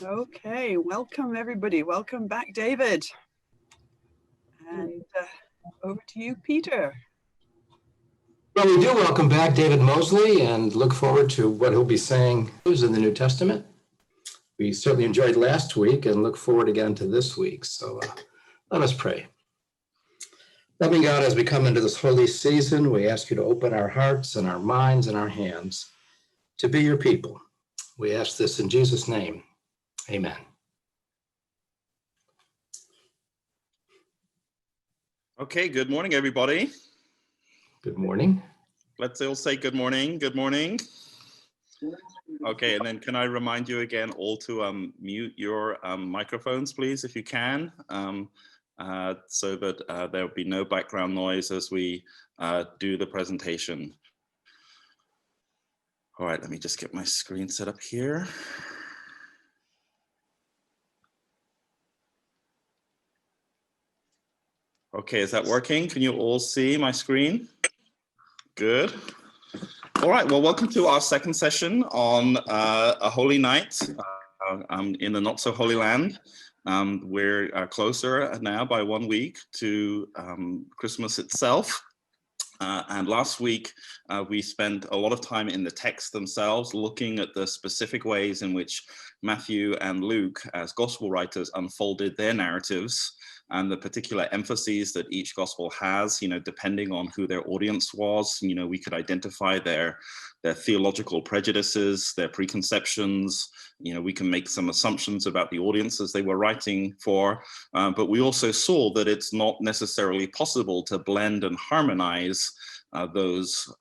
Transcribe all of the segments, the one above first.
Okay, welcome everybody. Welcome back, David. And over to you, Peter. Well, we do welcome back David Mosley and look forward to what he'll be saying in the New Testament. We certainly enjoyed last week and look forward again to this week. So let us pray. Loving God, as we come into this holy season, we ask you to open our hearts and our minds and our hands to be your people. We ask this in Jesus' name. Amen. Okay, good morning, everybody. Good morning. Let's all say good morning. Good morning. Okay, and then can I remind you again all to mute your microphones, please, if you can, so that there will be no background noise as we do the presentation. All right, let me just get my screen set up here. Okay, is that working? Can you all see my screen? Good. All right, well, welcome to our second session on a holy night in the not so holy land. We're closer now by 1 week to Christmas itself. And last week, we spent a lot of time in the text themselves, looking at the specific ways in which Matthew and Luke, as gospel writers, unfolded their narratives and the particular emphases that each gospel has, depending on who their audience was. We could identify their theological prejudices, their preconceptions. We can make some assumptions about the audiences they were writing for, but we also saw that it's not necessarily possible to blend and harmonize those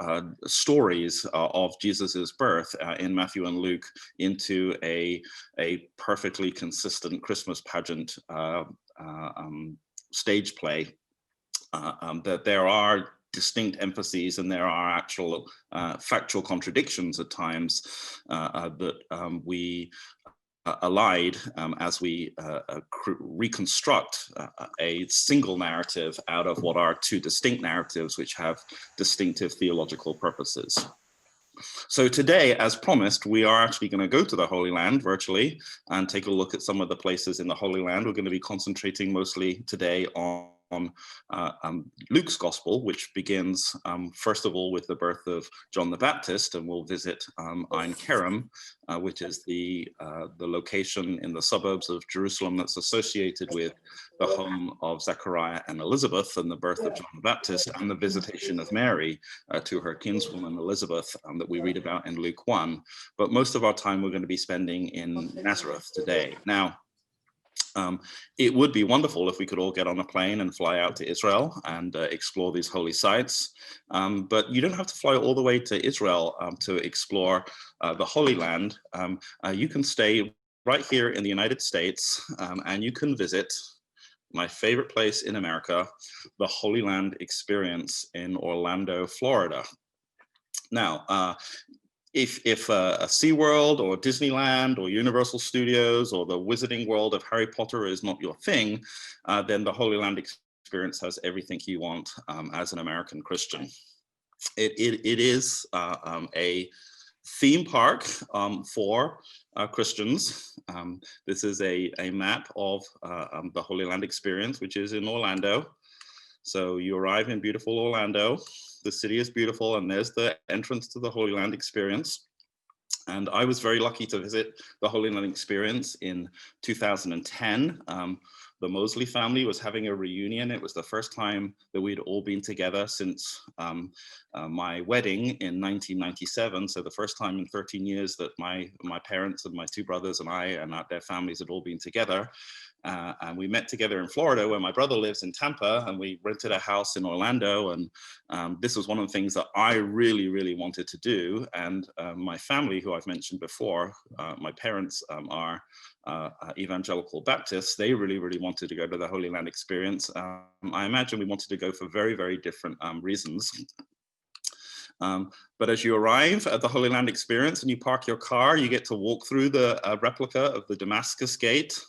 stories of Jesus's birth in Matthew and Luke into a perfectly consistent Christmas pageant stage play. That there are distinct emphases and there are actual factual contradictions at times that we allied as we reconstruct a single narrative out of what are two distinct narratives which have distinctive theological purposes. So today, as promised, we are actually going to go to the Holy Land virtually and take a look at some of the places in the Holy Land. We're going to be concentrating mostly today on Luke's Gospel, which begins first of all with the birth of John the Baptist, and we'll visit Ein Kerem, which is the location in the suburbs of Jerusalem that's associated with the home of Zechariah and Elizabeth, and the birth of John the Baptist, and the visitation of Mary to her kinswoman Elizabeth that we read about in Luke 1. But most of our time we're going to be spending in Nazareth today. Now, it would be wonderful if we could all get on a plane and fly out to Israel and explore these holy sites. But you don't have to fly all the way to Israel to explore the Holy Land. You can stay right here in the United States and you can visit my favorite place in America, the Holy Land Experience in Orlando, Florida. Now, if a SeaWorld or Disneyland or Universal Studios or the Wizarding World of Harry Potter is not your thing, then the Holy Land Experience has everything you want as an American Christian. It is a theme park for Christians. This is a map of the Holy Land Experience, which is in Orlando. So you arrive in beautiful Orlando. The city is beautiful, and there's the entrance to the Holy Land Experience. And I was very lucky to visit the Holy Land Experience in 2010. The Mosley family was having a reunion. It was the first time that we'd all been together since my wedding in 1997. So the first time in 13 years that my parents and my two brothers and I and their families had all been together. And we met together in Florida, where my brother lives in Tampa, and we rented a house in Orlando. And this was one of the things that I really, really wanted to do. And my family, who I've mentioned before, my parents are evangelical Baptists. They really, really wanted to go to the Holy Land Experience. I imagine we wanted to go for very, very different reasons. But as you arrive at the Holy Land Experience and you park your car, you get to walk through the replica of the Damascus Gate.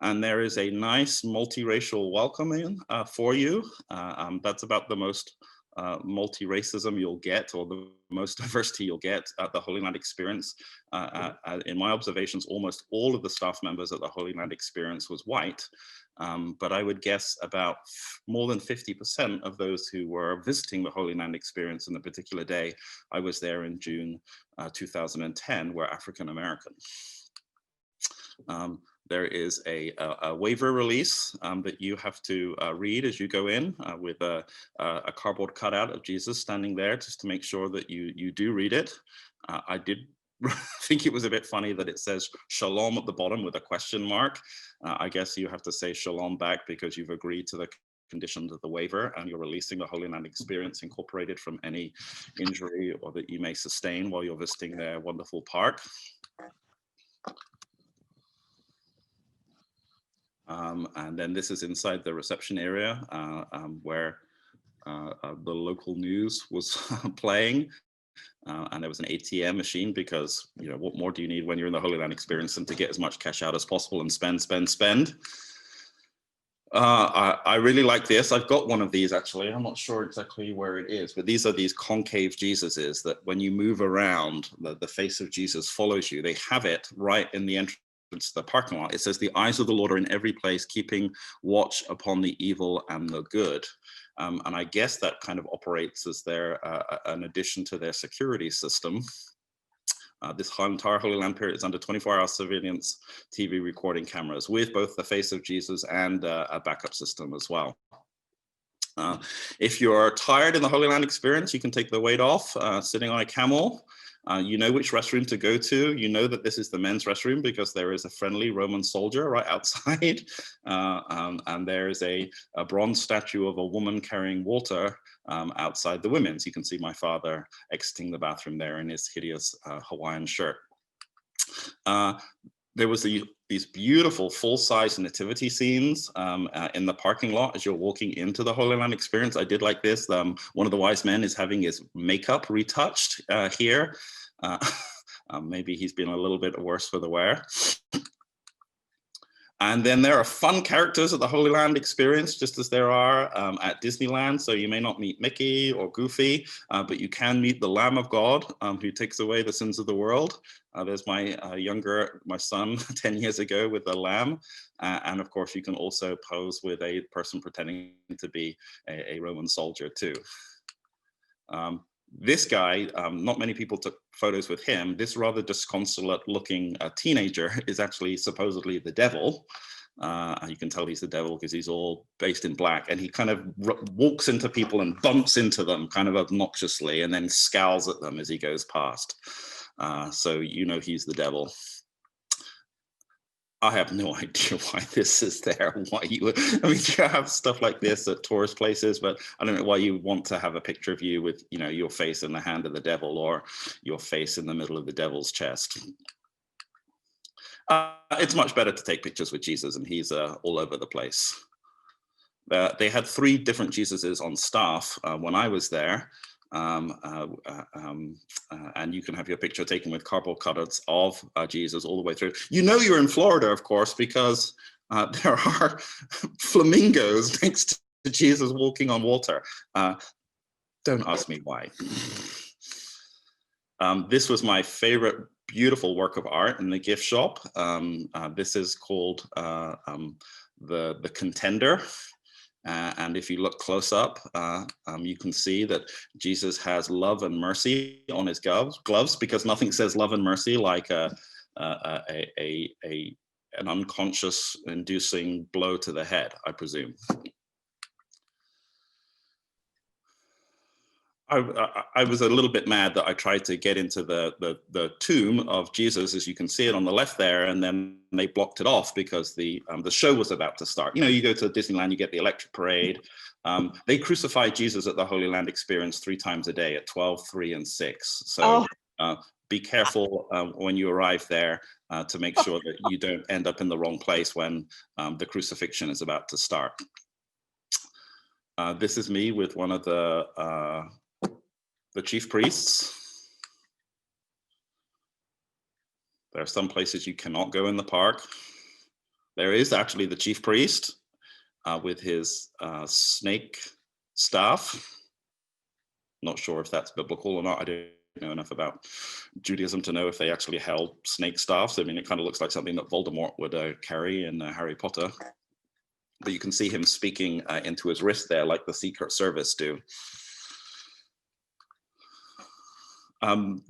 And there is a nice multiracial welcoming for you. That's about the most multi-racism you'll get, or the most diversity you'll get at the Holy Land Experience. In my observations, almost all of the staff members at the Holy Land Experience was white, but I would guess about more than 50% of those who were visiting the Holy Land Experience in the particular day I was there in June 2010 were African American. There is a waiver release that you have to read as you go in with a cardboard cutout of Jesus standing there, just to make sure that you do read it. I did think it was a bit funny that it says shalom at the bottom with a question mark. I guess you have to say shalom back because you've agreed to the conditions of the waiver and you're releasing the Holy Land Experience incorporated from any injury or that you may sustain while you're visiting their wonderful park. And then this is inside the reception area where the local news was playing. And there was an ATM machine because, you know, what more do you need when you're in the Holy Land Experience than to get as much cash out as possible and spend. I really like this. I've got one of these actually. I'm not sure exactly where it is, but these are these concave Jesuses that when you move around, the face of Jesus follows you. They have it right in the entrance to the parking lot. It says, "The eyes of the Lord are in every place, keeping watch upon the evil and the good." And I guess that kind of operates as their an addition to their security system. This entire Holy Land period is under 24-hour surveillance TV recording cameras with both the face of Jesus and a backup system as well. If you're tired in the Holy Land Experience, you can take the weight off sitting on a camel. You know which restroom to go to. You know that this is the men's restroom because there is a friendly Roman soldier right outside. And there is a bronze statue of a woman carrying water outside the women's. You can see my father exiting the bathroom there in his hideous Hawaiian shirt. There was these beautiful full-size nativity scenes in the parking lot as you're walking into the Holy Land Experience. I did like this. One of the wise men is having his makeup retouched here. Maybe he's been a little bit worse for the wear. And then there are fun characters at the Holy Land Experience, just as there are at Disneyland. So you may not meet Mickey or Goofy, but you can meet the Lamb of God who takes away the sins of the world. There's my son 10 years ago with the lamb. And of course, you can also pose with a person pretending to be a Roman soldier too. This guy, not many people took photos with him. This rather disconsolate looking teenager is actually supposedly the devil. You can tell he's the devil because he's all based in black, and he kind of walks into people and bumps into them kind of obnoxiously and then scowls at them as he goes past. So you know he's the devil. I have no idea why this is there. Why you would, I mean, you have stuff like this at tourist places, but I don't know why you want to have a picture of you with, you know, your face in the hand of the devil or your face in the middle of the devil's chest. It's much better to take pictures with Jesus, and he's all over the place. They had 3 different Jesuses on staff when I was there. And you can have your picture taken with cardboard cutouts of Jesus all the way through. You know you're in Florida, of course, because there are flamingos next to Jesus walking on water. Don't ask me why. This was my favorite beautiful work of art in the gift shop. This is called the Contender. And if you look close up, you can see that Jesus has love and mercy on his gloves, because nothing says love and mercy like an unconscious inducing blow to the head, I presume. I was a little bit mad that I tried to get into the tomb of Jesus, as you can see it on the left there, and then they blocked it off because the show was about to start. You know, you go to Disneyland, you get the electric parade. They crucify Jesus at the Holy Land Experience 3 times a day at 12, 3, and 6. So be careful when you arrive there to make sure that you don't end up in the wrong place when the crucifixion is about to start. This is me with one of the chief priests. There are some places you cannot go in the park. There is actually the chief priest with his snake staff. Not sure if that's biblical or not. I don't know enough about Judaism to know if they actually held snake staffs. I mean, it kind of looks like something that Voldemort would carry in Harry Potter. But you can see him speaking into his wrist there, like the Secret Service do.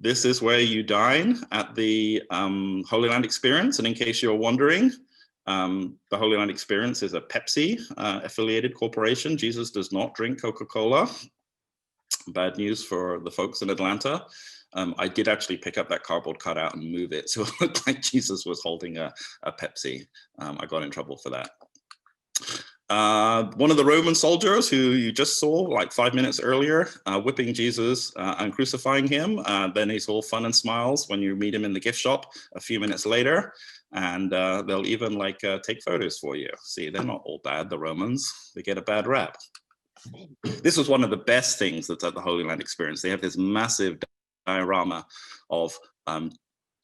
This is where you dine at the Holy Land Experience. And in case you're wondering, the Holy Land Experience is a Pepsi affiliated corporation. Jesus does not drink Coca-Cola. Bad news for the folks in Atlanta. I did actually pick up that cardboard cutout and move it so it looked like Jesus was holding a Pepsi. I got in trouble for that. One of the Roman soldiers who you just saw like 5 minutes earlier, whipping Jesus and crucifying him. Then he's all fun and smiles when you meet him in the gift shop a few minutes later. And they'll even like take photos for you. See, they're not all bad, the Romans. They get a bad rap. This was one of the best things that's at the Holy Land Experience. They have this massive diorama of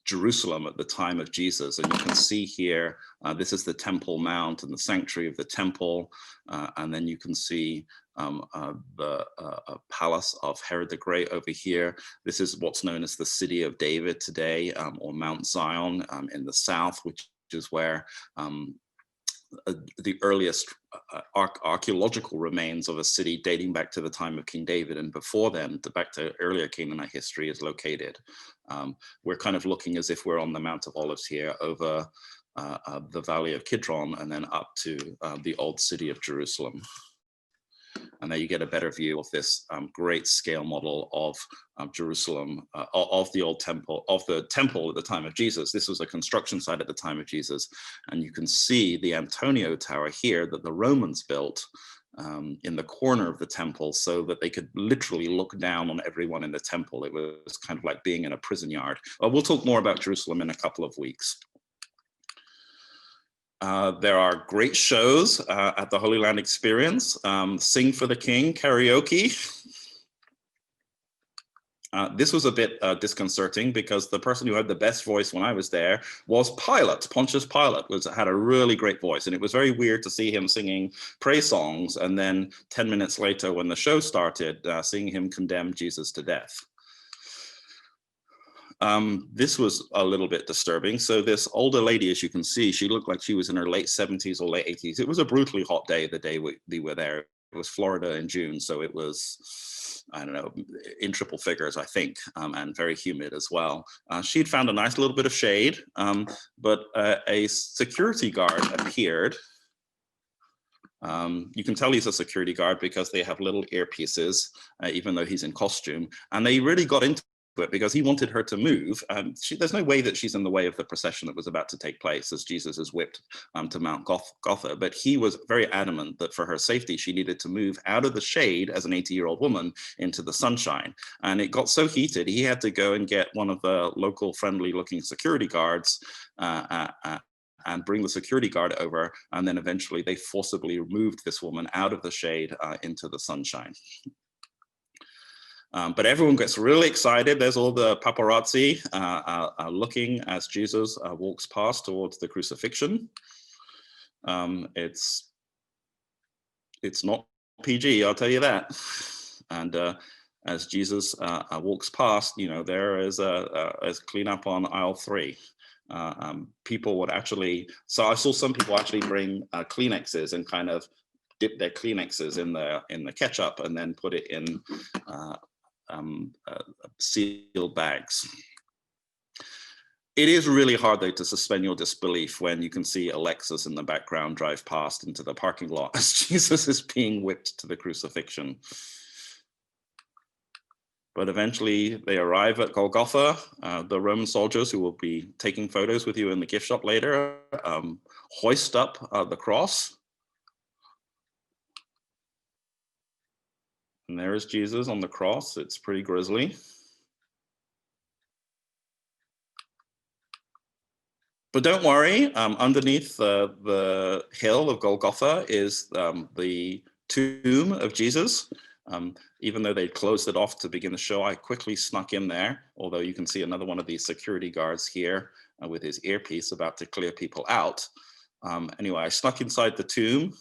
Jerusalem at the time of Jesus. And you can see here, this is the Temple Mount and the sanctuary of the temple. And then you can see the palace of Herod the Great over here. This is what's known as the City of David today, or Mount Zion in the south, which is where the earliest archaeological remains of a city dating back to the time of King David, and before then, back to earlier Canaanite history, is located. We're kind of looking as if we're on the Mount of Olives here, over the Valley of Kidron, and then up to the old city of Jerusalem. And there you get a better view of this great scale model of Jerusalem, of the old temple, of the temple at the time of Jesus. This was a construction site at the time of Jesus. And you can see the Antonio Tower here that the Romans built in the corner of the temple so that they could literally look down on everyone in the temple. It was kind of like being in a prison yard. We'll talk more about Jerusalem in a couple of weeks. There are great shows at the Holy Land Experience. Sing for the King, karaoke. This was a bit disconcerting because the person who had the best voice when I was there was Pilate. Pontius Pilate had a really great voice, and it was very weird to see him singing praise songs, and then 10 minutes later when the show started, seeing him condemn Jesus to death. This was a little bit disturbing. So this older lady, as you can see, she looked like she was in her late 70s or late 80s. It was a brutally hot day the day we were there. It was Florida in June, so it was, I don't know, in triple figures, I think, and very humid as well. She'd found a nice little bit of shade, but a security guard appeared. You can tell he's a security guard because they have little earpieces, even though he's in costume, and they really got into it because he wanted her to move. There's no way that she's in the way of the procession that was about to take place as Jesus is whipped to Mount Gotha, but he was very adamant that for her safety, she needed to move out of the shade as an 80-year-old woman into the sunshine. And it got so heated, he had to go and get one of the local friendly looking security guards and bring the security guard over. And then eventually they forcibly removed this woman out of the shade into the sunshine. But everyone gets really excited. There's all the paparazzi looking as Jesus walks past towards the crucifixion. It's not PG, I'll tell you that. And as Jesus walks past, you know, there is cleanup on aisle 3. People would actually, so I saw some people actually bring Kleenexes and kind of dip their Kleenexes in the ketchup and then put it in sealed bags. It is really hard though to suspend your disbelief when you can see Alexis in the background drive past into the parking lot as Jesus is being whipped to the crucifixion. But eventually they arrive at Golgotha. The Roman soldiers who will be taking photos with you in the gift shop later hoist up the cross. And there is Jesus on the cross. It's pretty grisly. But don't worry, underneath the hill of Golgotha is the tomb of Jesus. Even though they closed it off to begin the show, I quickly snuck in there, although you can see another one of these security guards here with his earpiece about to clear people out. Anyway, I snuck inside the tomb,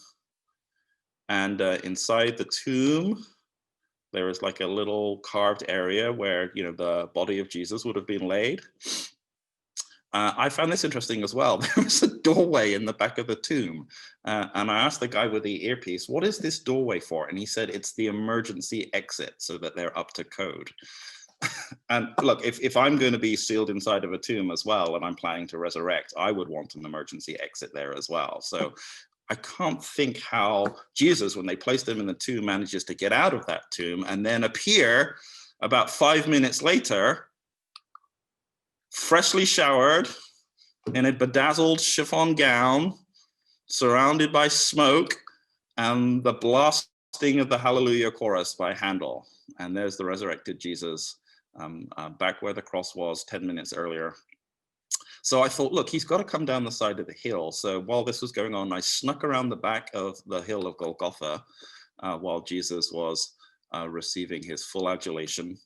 and inside the tomb, there is like a little carved area where, you know, the body of Jesus would have been laid. I found this interesting as well. There was a doorway in the back of the tomb. And I asked the guy with the earpiece, what is this doorway for? And he said, it's the emergency exit so that they're up to code. And look, if I'm going to be sealed inside of a tomb as well, and I'm planning to resurrect, I would want an emergency exit there as well. So I can't think how Jesus, when they placed him in the tomb, manages to get out of that tomb and then appear about 5 minutes later, freshly showered, in a bedazzled chiffon gown, surrounded by smoke, and the blasting of the Hallelujah chorus by Handel. And there's the resurrected Jesus, back where the cross was 10 minutes earlier. So I thought, look, he's got to come down the side of the hill. So while this was going on, I snuck around the back of the hill of Golgotha while Jesus was receiving his full adulation.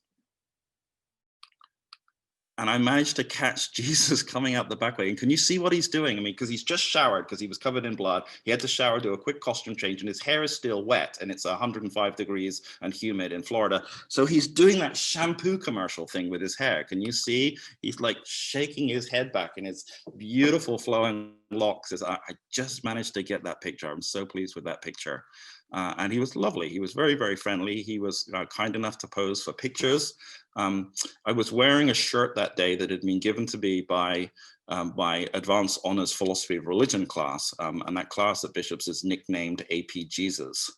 And I managed to catch Jesus coming out the back way. And can you see what he's doing? I mean, because he's just showered, because he was covered in blood. He had to shower, do a quick costume change, and his hair is still wet, and it's 105 degrees and humid in Florida. So he's doing that shampoo commercial thing with his hair. Can you see? He's like shaking his head back in his beautiful flowing locks. I just managed to get that picture. I'm so pleased with that picture. And he was lovely. He was very, very friendly. He was kind enough to pose for pictures. I was wearing a shirt that day that had been given to me by my Advanced Honors Philosophy of Religion class. And that class at Bishop's is nicknamed AP Jesus.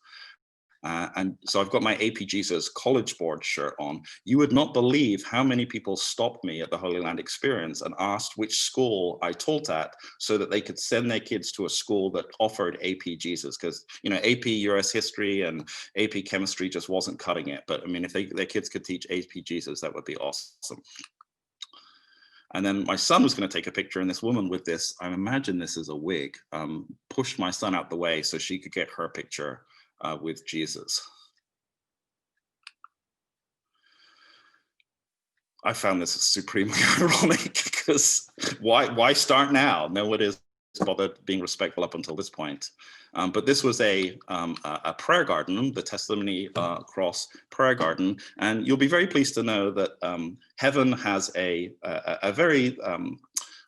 And so I've got my AP Jesus College Board shirt on. You would not believe how many people stopped me at the Holy Land Experience and asked which school I taught at so that they could send their kids to a school that offered AP Jesus, because, you know, AP US History and AP Chemistry just wasn't cutting it. But I mean, if their kids could teach AP Jesus, that would be awesome. And then my son was going to take a picture, and this woman with this, I imagine this is a wig, pushed my son out the way so she could get her picture with Jesus. I found this supremely ironic, because why start now? No one is bothered being respectful up until this point. But this was a prayer garden, the Testimony Cross prayer garden, and you'll be very pleased to know that heaven has a very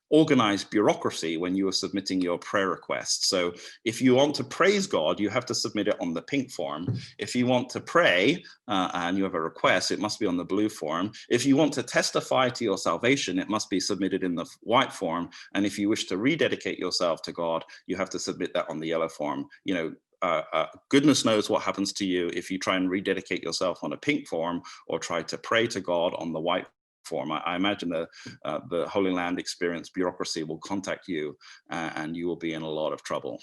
organized bureaucracy when you are submitting your prayer requests. So if you want to praise God, you have to submit it on the pink form. If you want to pray and you have a request, it must be on the blue form. If you want to testify to your salvation, it must be submitted in the white form. And if you wish to rededicate yourself to God, you have to submit that on the yellow form. You know, goodness knows what happens to you if you try and rededicate yourself on a pink form or try to pray to God on the white form. I imagine the Holy Land Experience bureaucracy will contact you and you will be in a lot of trouble.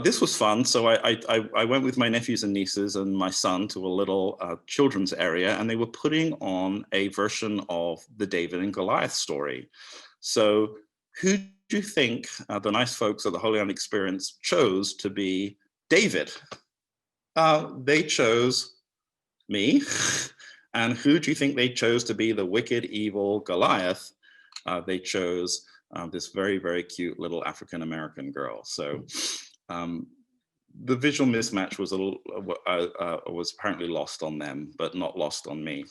This was fun. So I went with my nephews and nieces and my son to a little children's area, and they were putting on a version of the David and Goliath story. So who do you think the nice folks at the Holy Land Experience chose to be David? They chose me. And who do you think they chose to be the wicked, evil Goliath? They chose this very, very cute little African-American girl. So the visual mismatch was was apparently lost on them, but not lost on me.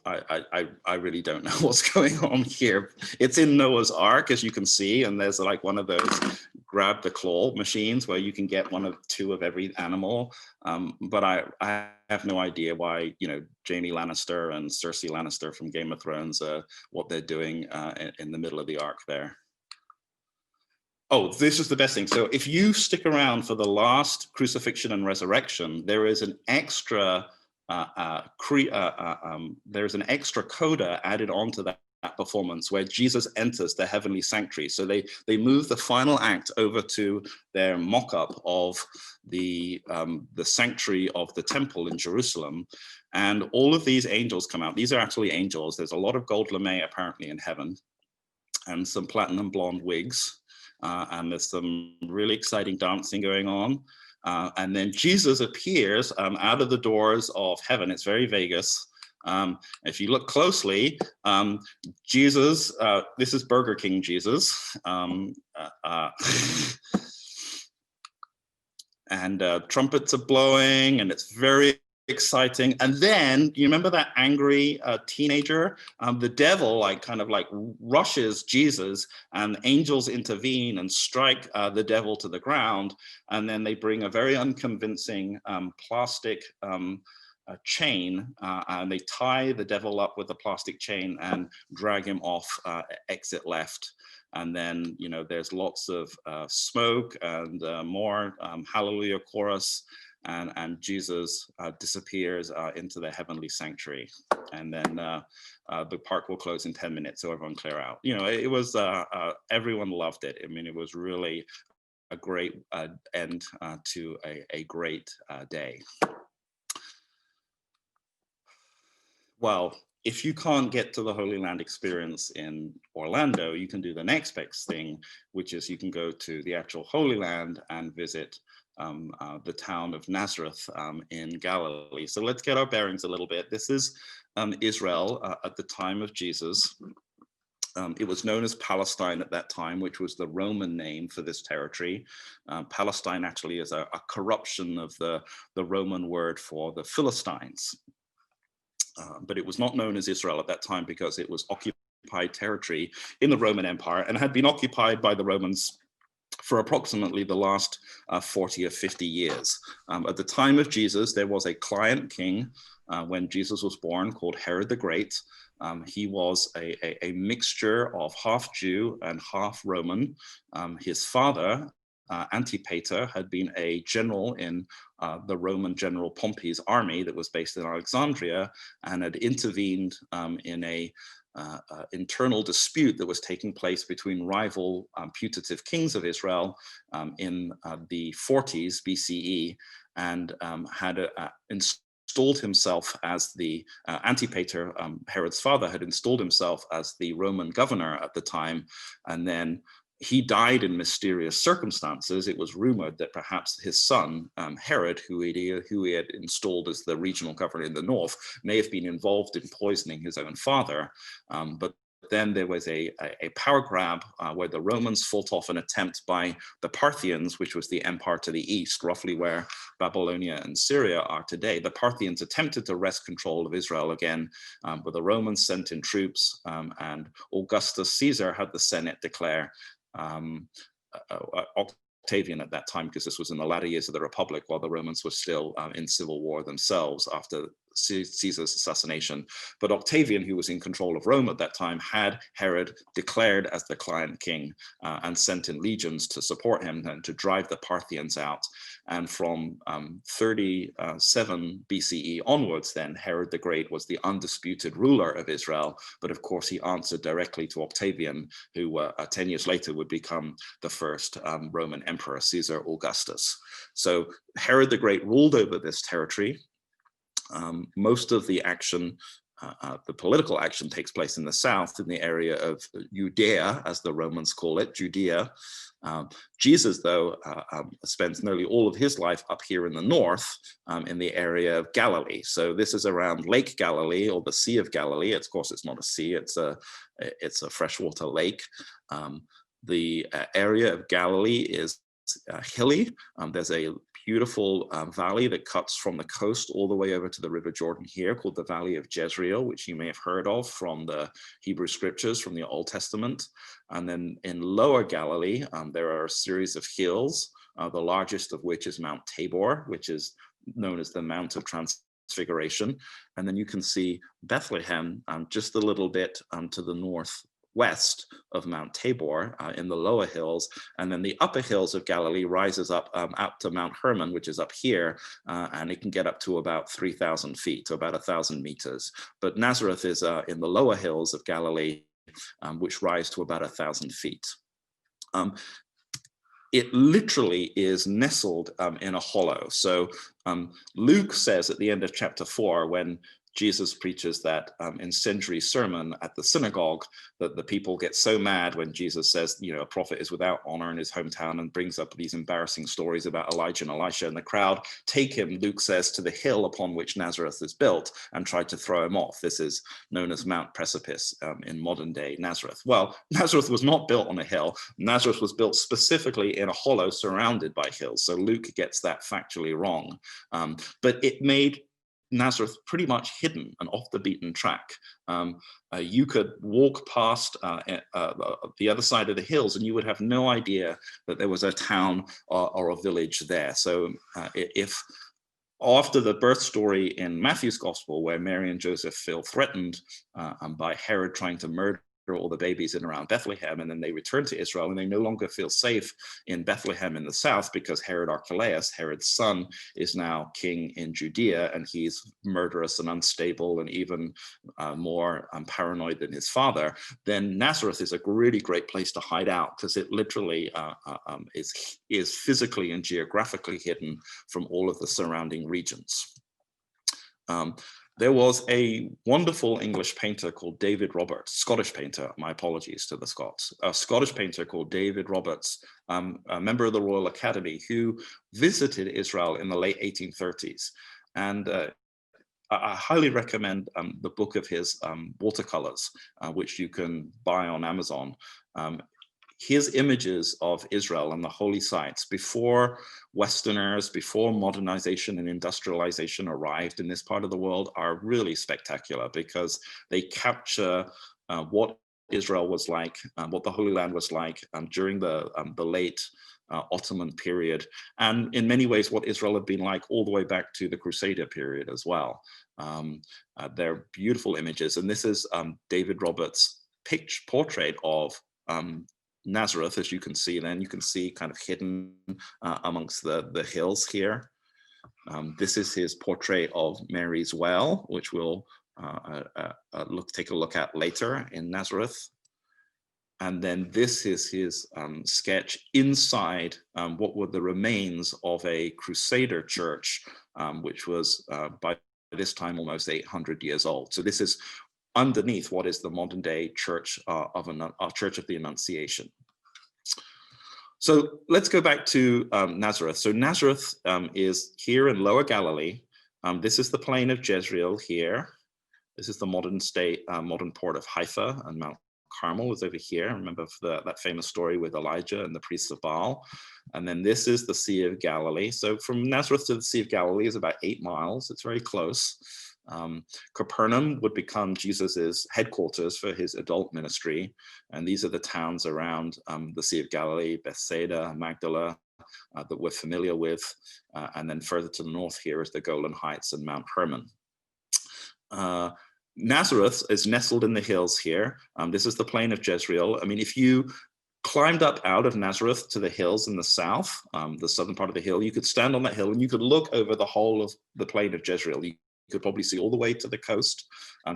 I really don't know what's going on here. It's in Noah's Ark, as you can see, and there's like one of those grab the claw machines where you can get one of two of every animal. But I have no idea why, you know, Jaime Lannister and Cersei Lannister from Game of Thrones, what they're doing in the middle of the Ark there. Oh, this is the best thing. So if you stick around for the last crucifixion and resurrection, there is an extra there's an extra coda added onto that performance where Jesus enters the heavenly sanctuary. So they move the final act over to their mock-up of the sanctuary of the temple in Jerusalem, and all of these angels come out. These are actually angels. There's a lot of gold lame apparently in heaven, and some platinum blonde wigs, and there's some really exciting dancing going on. And then Jesus appears out of the doors of heaven. It's very Vegas. If you look closely, Jesus, this is Burger King Jesus. and trumpets are blowing, and it's very exciting. And then you remember that angry teenager? The devil kind of rushes Jesus, and angels intervene and strike the devil to the ground. And then they bring a very unconvincing plastic chain, and they tie the devil up with the plastic chain and drag him off exit left. And then, there's lots of smoke and more hallelujah chorus, and Jesus disappears into the heavenly sanctuary. And then the park will close in 10 minutes, so everyone clear out. It was, everyone loved it. I mean, it was really a great end to a great day. Well, if you can't get to the Holy Land experience in Orlando, you can do the next best thing, which is you can go to the actual Holy Land and visit the town of Nazareth in Galilee. So let's get our bearings a little bit. This is Israel at the time of Jesus. It was known as Palestine at that time, which was the Roman name for this territory. Palestine actually is a corruption of the Roman word for the Philistines. But it was not known as Israel at that time because it was occupied territory in the Roman Empire and had been occupied by the Romans for approximately the last 40 or 50 years. At the time of Jesus, there was a client king when Jesus was born called Herod the Great. He was a mixture of half Jew and half Roman. His father, Antipater, had been a general in the Roman general Pompey's army that was based in Alexandria, and had intervened in a internal dispute that was taking place between rival putative kings of Israel in the 40s BCE, and had installed himself as the Antipater, Herod's father, had installed himself as the Roman governor at the time, and then he died in mysterious circumstances. It was rumored that perhaps his son, Herod, who he had installed as the regional governor in the north, may have been involved in poisoning his own father. But then there was a power grab where the Romans fought off an attempt by the Parthians, which was the empire to the east, roughly where Babylonia and Syria are today. The Parthians attempted to wrest control of Israel again, but the Romans sent in troops, and Augustus Caesar had the Senate declare Octavian at that time, because this was in the latter years of the Republic, while the Romans were still in civil war themselves after Caesar's assassination. But Octavian, who was in control of Rome at that time, had Herod declared as the client king and sent in legions to support him and to drive the Parthians out. And from 37 BCE onwards, then Herod the Great was the undisputed ruler of Israel. But of course, he answered directly to Octavian, who 10 years later would become the first Roman emperor, Caesar Augustus. So Herod the Great ruled over this territory. Most of the action, the political action, takes place in the south, in the area of Judea, as the Romans call it, Judea. Jesus, though, spends nearly all of his life up here in the north, in the area of Galilee. So this is around Lake Galilee, or the Sea of Galilee. Of course, it's not a sea; it's a freshwater lake. The area of Galilee is hilly. There's a beautiful valley that cuts from the coast all the way over to the River Jordan here, called the Valley of Jezreel, which you may have heard of from the Hebrew scriptures from the Old Testament. And then in Lower Galilee, there are a series of hills, the largest of which is Mount Tabor, which is known as the Mount of Transfiguration. And then you can see Bethlehem just a little bit to the northwest of Mount Tabor in the lower hills, and then the upper hills of Galilee rises up to Mount Hermon, which is up here, and it can get up to about 3,000 feet, to about 1,000 meters. But Nazareth is in the lower hills of Galilee, which rise to about 1,000 feet. It literally is nestled in a hollow. So Luke says at the end of chapter 4, when Jesus preaches that incendiary sermon at the synagogue that the people get so mad when Jesus says, a prophet is without honor in his hometown, and brings up these embarrassing stories about Elijah and Elisha, and the crowd take him, Luke says, to the hill upon which Nazareth is built and try to throw him off. This is known as Mount Precipice in modern day Nazareth. Well, Nazareth was not built on a hill. Nazareth was built specifically in a hollow surrounded by hills. So Luke gets that factually wrong. But it made Nazareth pretty much hidden and off the beaten track. You could walk past the other side of the hills and you would have no idea that there was a town or a village there. So if after the birth story in Matthew's gospel, where Mary and Joseph feel threatened by Herod trying to murder all the babies in around Bethlehem, and then they return to Israel, and they no longer feel safe in Bethlehem in the south because Herod Archelaus, Herod's son, is now king in Judea, and he's murderous and unstable and even more paranoid than his father. Then Nazareth is a really great place to hide out, because it literally is physically and geographically hidden from all of the surrounding regions. There was a wonderful English painter called David Roberts, Scottish painter, my apologies to the Scots, a Scottish painter called David Roberts, a member of the Royal Academy, who visited Israel in the late 1830s. And I highly recommend the book of his watercolors, which you can buy on Amazon. His images of Israel and the holy sites before Westerners, before modernization and industrialization arrived in this part of the world are really spectacular, because they capture what Israel was like, what the Holy Land was like during the late Ottoman period, and in many ways what Israel had been like all the way back to the Crusader period as well. They're beautiful images, and this is David Roberts' portrait of Nazareth, as you can see. Then you can see kind of hidden amongst the hills here. This is his portrait of Mary's well, which we'll take a look at later in Nazareth. And then this is his sketch inside what were the remains of a Crusader church, which was by this time almost 800 years old. So this is underneath what is the modern day Church of the Annunciation. So let's go back to Nazareth. So Nazareth is here in Lower Galilee. This is the plain of Jezreel here. This is the modern port of Haifa, and Mount Carmel is over here. Remember that famous story with Elijah and the priests of Baal. And then this is the Sea of Galilee. So from Nazareth to the Sea of Galilee is about 8 miles. It's very close. Capernaum would become Jesus's headquarters for his adult ministry, and these are the towns around the Sea of Galilee, Bethsaida, Magdala, that we're familiar with, and then further to the north here is the Golan Heights and Mount Hermon. Nazareth is nestled in the hills here. This is the plain of Jezreel. I mean, if you climbed up out of Nazareth to the hills in the south, the southern part of the hill, you could stand on that hill and you could look over the whole of the plain of Jezreel. You could probably see all the way to the coast,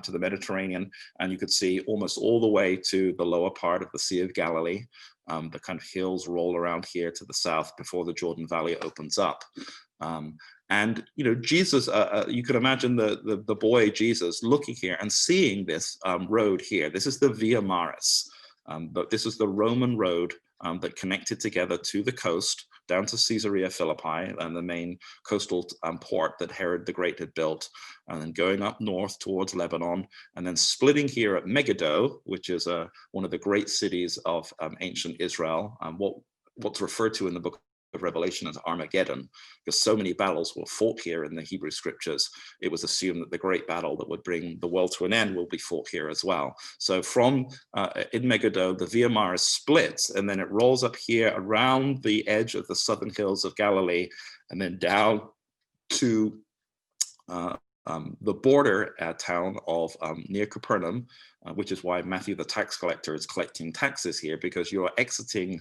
to the Mediterranean, and you could see almost all the way to the lower part of the Sea of Galilee. The kind of hills roll around here to the south before the Jordan Valley opens up. And Jesus, you can imagine the boy Jesus looking here and seeing this road here. This is the Via Maris, but this is the Roman road that connected together to the coast down to Caesarea Philippi, and the main coastal port that Herod the Great had built, and then going up north towards Lebanon, and then splitting here at Megiddo, which is one of the great cities of ancient Israel, what's referred to in the book of Revelation as Armageddon, because so many battles were fought here in the Hebrew scriptures. It was assumed that the great battle that would bring the world to an end will be fought here as well. So from in Megiddo, the Via Maris splits, and then it rolls up here around the edge of the southern hills of Galilee, and then down to the border town of near Capernaum, which is why Matthew the tax collector is collecting taxes here, because you are exiting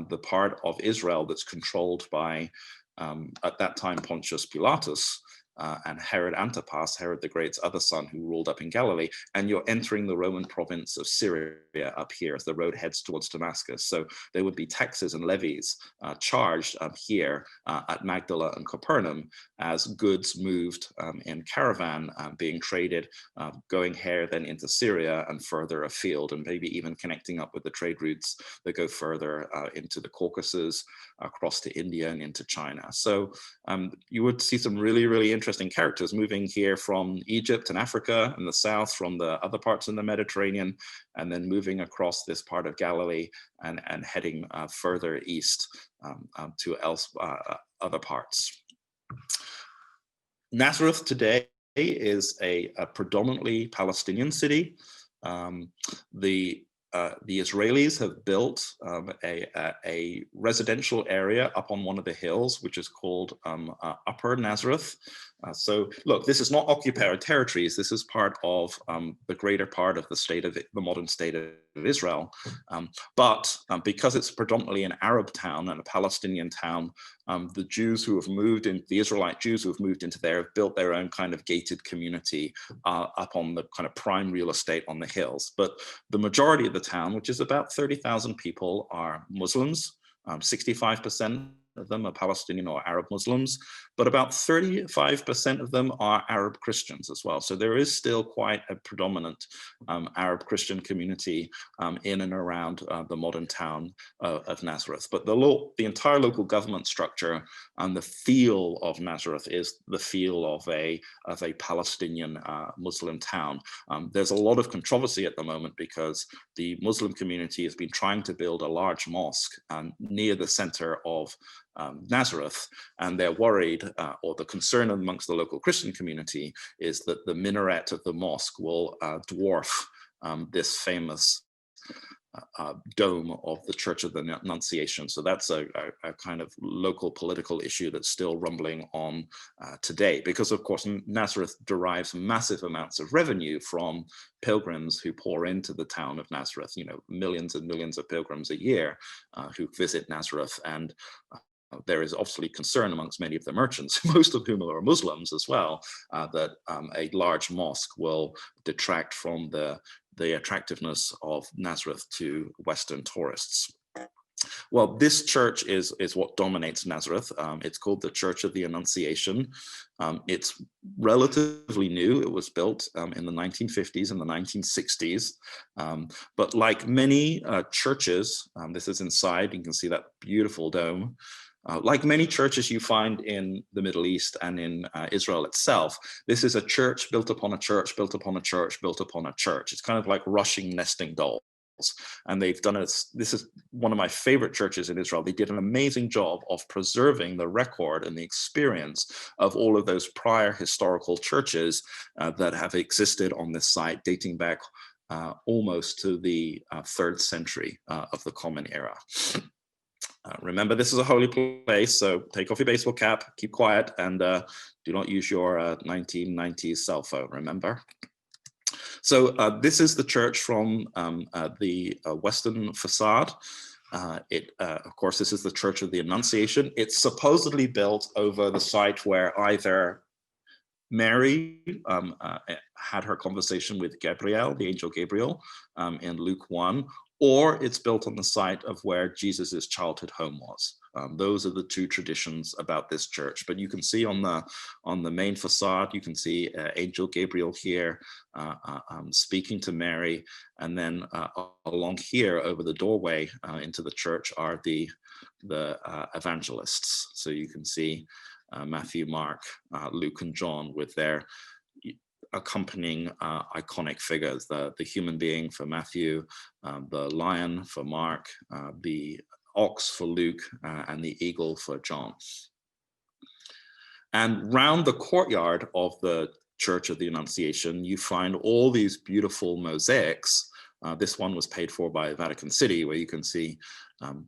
the part of Israel that's controlled by, at that time, Pontius Pilatus, and Herod Antipas, Herod the Great's other son who ruled up in Galilee, and you're entering the Roman province of Syria up here as the road heads towards Damascus. So there would be taxes and levies charged here at Magdala and Capernaum as goods moved in caravan being traded, going here then into Syria and further afield, and maybe even connecting up with the trade routes that go further into the Caucasus, across to India and into China. So you would see some really, really interesting characters moving here from Egypt and Africa and the south, from the other parts of the Mediterranean, and then moving across this part of Galilee and heading further east to other parts. Nazareth today is a predominantly Palestinian city. The Israelis have built a residential area up on one of the hills, which is called Upper Nazareth. So look, this is not occupied territories. This is part of the greater part of the modern state of Israel. But because it's predominantly an Arab town and a Palestinian town, the Jews who have moved in, the Israelite Jews who have moved into there have built their own kind of gated community up on the kind of prime real estate on the hills. But the majority of the town, which is about 30,000 people, are Muslims. 65% of them are Palestinian or Arab Muslims, but about 35% of them are Arab Christians as well. So there is still quite a predominant Arab Christian community in and around the modern town of Nazareth. But the entire local government structure and the feel of Nazareth is the feel of a Palestinian Muslim town. There's a lot of controversy at the moment because the Muslim community has been trying to build a large mosque near the center of Nazareth, and they're worried, or the concern amongst the local Christian community is that the minaret of the mosque will dwarf this famous dome of the Church of the Annunciation. So that's a kind of local political issue that's still rumbling on today, because of course Nazareth derives massive amounts of revenue from pilgrims who pour into the town of Nazareth. You know, millions and millions of pilgrims a year who visit Nazareth, and there is obviously concern amongst many of the merchants, most of whom are Muslims as well, that a large mosque will detract from the attractiveness of Nazareth to Western tourists. Well, this church is what dominates Nazareth. It's called the Church of the Annunciation. It's relatively new. It was built in the 1950s and the 1960s. But like many churches, this is inside, you can see that beautiful dome. Like many churches you find in the Middle East and in Israel itself, this is a church built upon a church, built upon a church, built upon a church. It's kind of like rushing nesting dolls. And they've done it. This is one of my favorite churches in Israel. They did an amazing job of preserving the record and the experience of all of those prior historical churches that have existed on this site, dating back almost to the 3rd century of the Common Era. Remember, this is a holy place, so take off your baseball cap, keep quiet, and do not use your 1990s cell phone, remember? So this is the church from the western facade. Of course, this is the Church of the Annunciation. It's supposedly built over the site where either Mary had her conversation with Gabriel, the angel Gabriel, in Luke 1, or it's built on the site of where Jesus's childhood home was. Those are the two traditions about this church. But you can see on the main facade, you can see Angel Gabriel here speaking to Mary, and then along here over the doorway into the church are the evangelists. So you can see Matthew, Mark, Luke, and John with their accompanying iconic figures, the human being for Matthew, the lion for Mark, the ox for Luke, and the eagle for John. And round the courtyard of the Church of the Annunciation, you find all these beautiful mosaics. This one was paid for by Vatican City, where you can see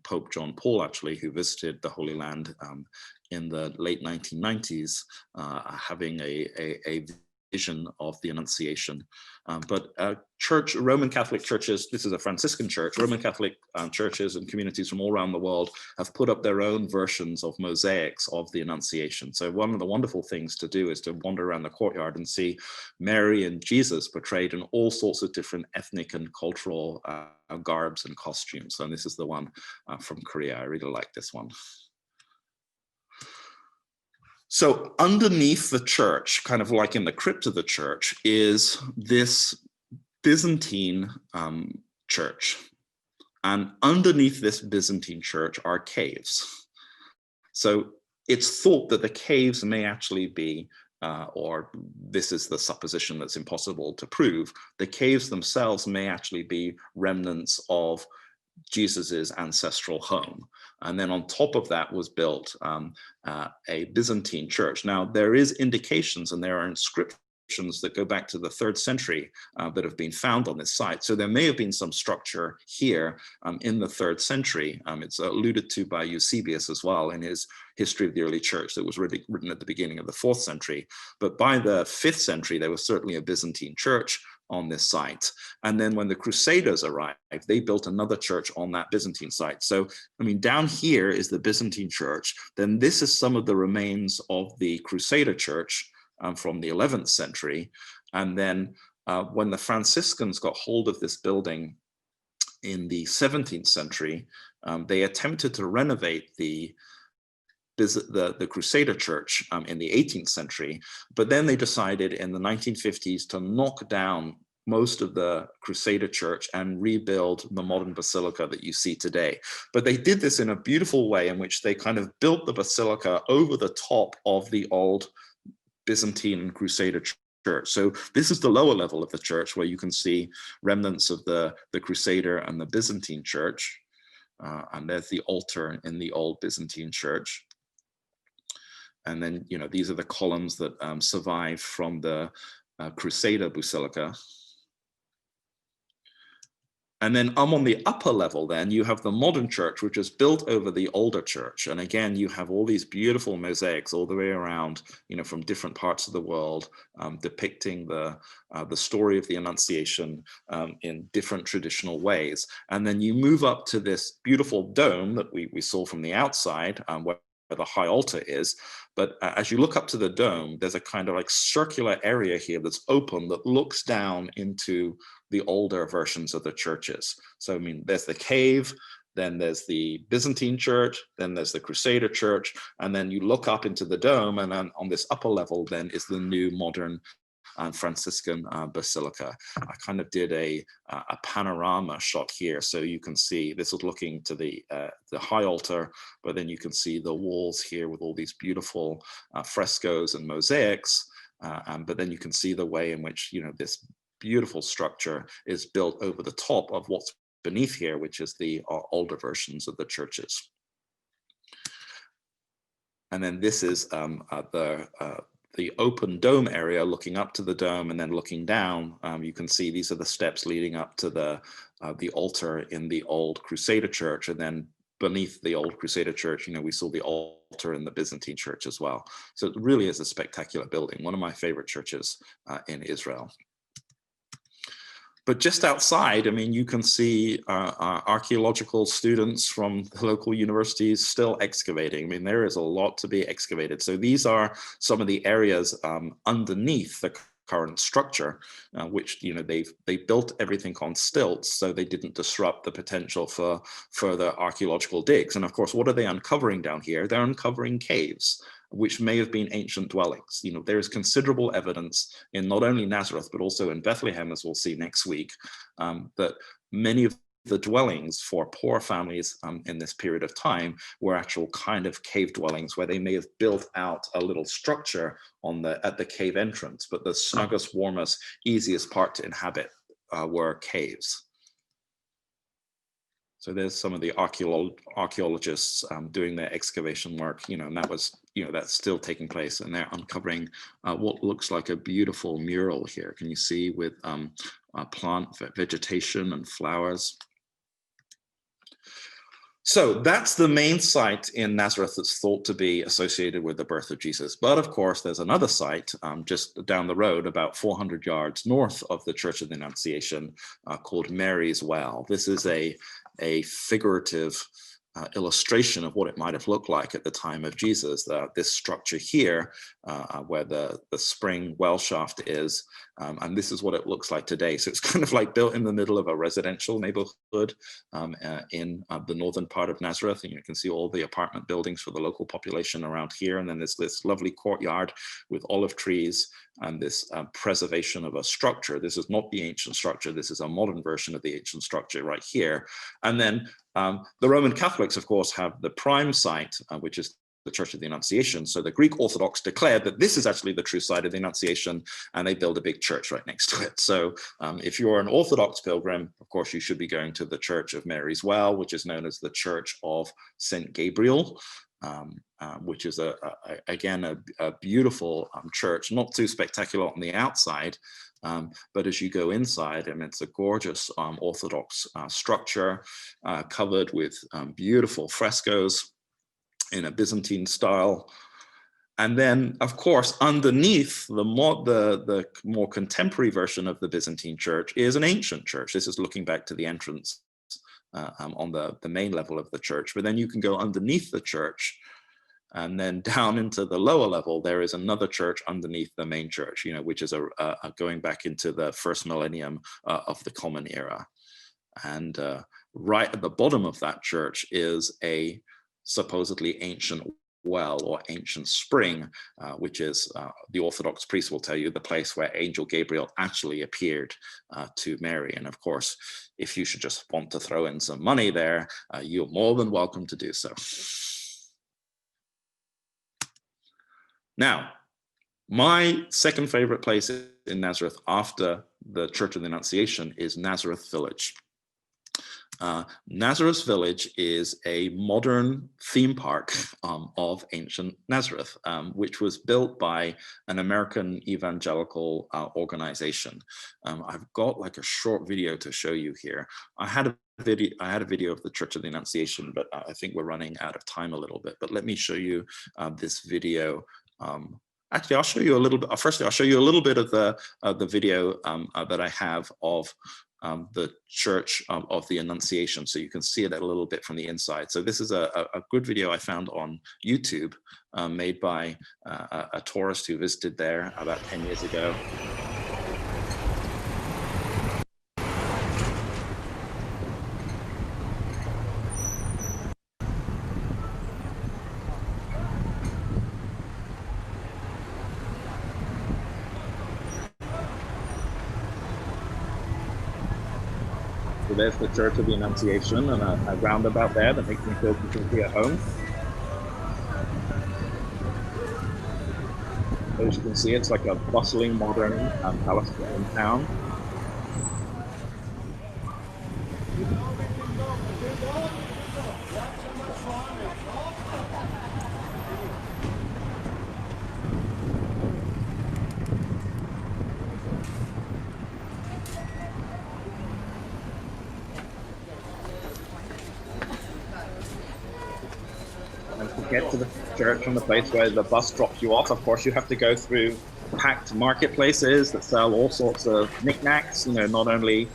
Pope John Paul, actually, who visited the Holy Land in the late 1990s, having a vision of the Annunciation. But Roman Catholic churches, this is a Franciscan church, Roman Catholic churches and communities from all around the world have put up their own versions of mosaics of the Annunciation. So one of the wonderful things to do is to wander around the courtyard and see Mary and Jesus portrayed in all sorts of different ethnic and cultural garbs and costumes. And this is the one from Korea. I really like this one. So underneath the church, kind of like in the crypt of the church, is this Byzantine church. And underneath this Byzantine church are caves. So it's thought that the caves may actually be, or this is the supposition that's impossible to prove, the caves themselves may actually be remnants of Jesus's ancestral home. And then on top of that was built a Byzantine church. Now, there is indications and there are inscriptions that go back to the 3rd century that have been found on this site. So there may have been some structure here in the 3rd century. It's alluded to by Eusebius as well in his History of the Early Church that was written at the beginning of the 4th century. But by the 5th century, there was certainly a Byzantine church on this site. And then when the Crusaders arrived, they built another church on that Byzantine site. So, I mean, down here is the Byzantine church. Then this is some of the remains of the Crusader church from the 11th century. And then when the Franciscans got hold of this building in the 17th century, they attempted to renovate the Crusader church in the 18th century, but then they decided in the 1950s to knock down most of the Crusader church and rebuild the modern basilica that you see today. But they did this in a beautiful way in which they kind of built the basilica over the top of the old Byzantine and Crusader church. So this is the lower level of the church where you can see remnants of the Crusader and the Byzantine church. And there's the altar in the old Byzantine church. And then, you know, these are the columns that survive from the Crusader Basilica. And then on the upper level, then you have the modern church, which is built over the older church. And again, you have all these beautiful mosaics all the way around, you know, from different parts of the world, depicting the story of the Annunciation in different traditional ways. And then you move up to this beautiful dome that we saw from the outside, where the high altar is. But as you look up to the dome, there's a kind of like circular area here that's open that looks down into the older versions of the churches. So, I mean, there's the cave, then there's the Byzantine church, then there's the Crusader church, and then you look up into the dome, and then on this upper level then is the new modern Franciscan basilica. I kind of did a panorama shot here, so you can see this is looking to the high altar, but then you can see the walls here with all these beautiful frescoes and mosaics. But then you can see the way in which, you know, this beautiful structure is built over the top of what's beneath here, which is the older versions of the churches. And then this is the open dome area looking up to the dome, and then looking down, you can see these are the steps leading up to the altar in the old Crusader church. And then beneath the old Crusader church, you know, we saw the altar in the Byzantine church as well. So it really is a spectacular building, one of my favorite churches in Israel. But just outside, I mean, you can see archaeological students from the local universities still excavating. I mean, there is a lot to be excavated. So these are some of the areas underneath the current structure, which, you know, they built everything on stilts, so they didn't disrupt the potential for further archaeological digs. And of course, what are they uncovering down here? They're uncovering caves, which may have been ancient dwellings. You know, there is considerable evidence in not only Nazareth, but also in Bethlehem, as we'll see next week, that many of the dwellings for poor families in this period of time were actual kind of cave dwellings, where they may have built out a little structure at the cave entrance, but the snuggest, warmest, easiest part to inhabit were caves. So there's some of the archaeologists doing their excavation work, you know, and that was, you know, that's still taking place, and they're uncovering what looks like a beautiful mural here. Can you see, with plant vegetation and flowers? So that's the main site in Nazareth that's thought to be associated with the birth of Jesus. But of course, there's another site just down the road, about 400 yards north of the Church of the Annunciation, called Mary's Well. This is a figurative illustration of what it might have looked like at the time of Jesus. This structure here, where the spring well shaft is, and this is what it looks like today. So it's kind of like built in the middle of a residential neighborhood in the northern part of Nazareth. And you can see all the apartment buildings for the local population around here. And then there's this lovely courtyard with olive trees and this preservation of a structure. This is not the ancient structure. This is a modern version of the ancient structure right here. And then the Roman Catholics, of course, have the prime site, which is the Church of the Annunciation. So the Greek Orthodox declared that this is actually the true site of the Annunciation, and they build a big church right next to it. So if you're an Orthodox pilgrim, of course, you should be going to the Church of Mary's Well, which is known as the Church of St. Gabriel, which is again a beautiful church, not too spectacular on the outside, but as you go inside, and it's a gorgeous Orthodox structure covered with beautiful frescoes in a Byzantine style. And then, of course, underneath the more contemporary version of the Byzantine church is an ancient church. This is looking back to the entrance on the main level of the church. But then you can go underneath the church, and then down into the lower level, there is another church underneath the main church, which is going back into the first millennium of the Common Era. And right at the bottom of that church is a supposedly ancient well or ancient spring, which is, the Orthodox priest will tell you, the place where Angel Gabriel actually appeared to Mary. And of course, if you should just want to throw in some money there, you're more than welcome to do so. Now, my second favorite place in Nazareth after the Church of the Annunciation is Nazareth Village. Nazareth Village is a modern theme park of ancient Nazareth, which was built by an American evangelical organization. I've got like a short video to show you here. I had a video of the Church of the Annunciation, but I think we're running out of time a little bit. But let me show you this video. Actually, I'll show you a little bit. Firstly, I'll show you a little bit of the video that I have of the Church of the Annunciation, so you can see it a little bit from the inside. So this is a good video I found on YouTube, made by a tourist who visited there about 10 years ago. So there's the Church of the Annunciation, and a roundabout there that makes me feel completely at home. As you can see, it's like a bustling modern Palestinian town. Get to the church from the place where the bus drops you off. Of course, you have to go through packed marketplaces that sell all sorts of knickknacks, not only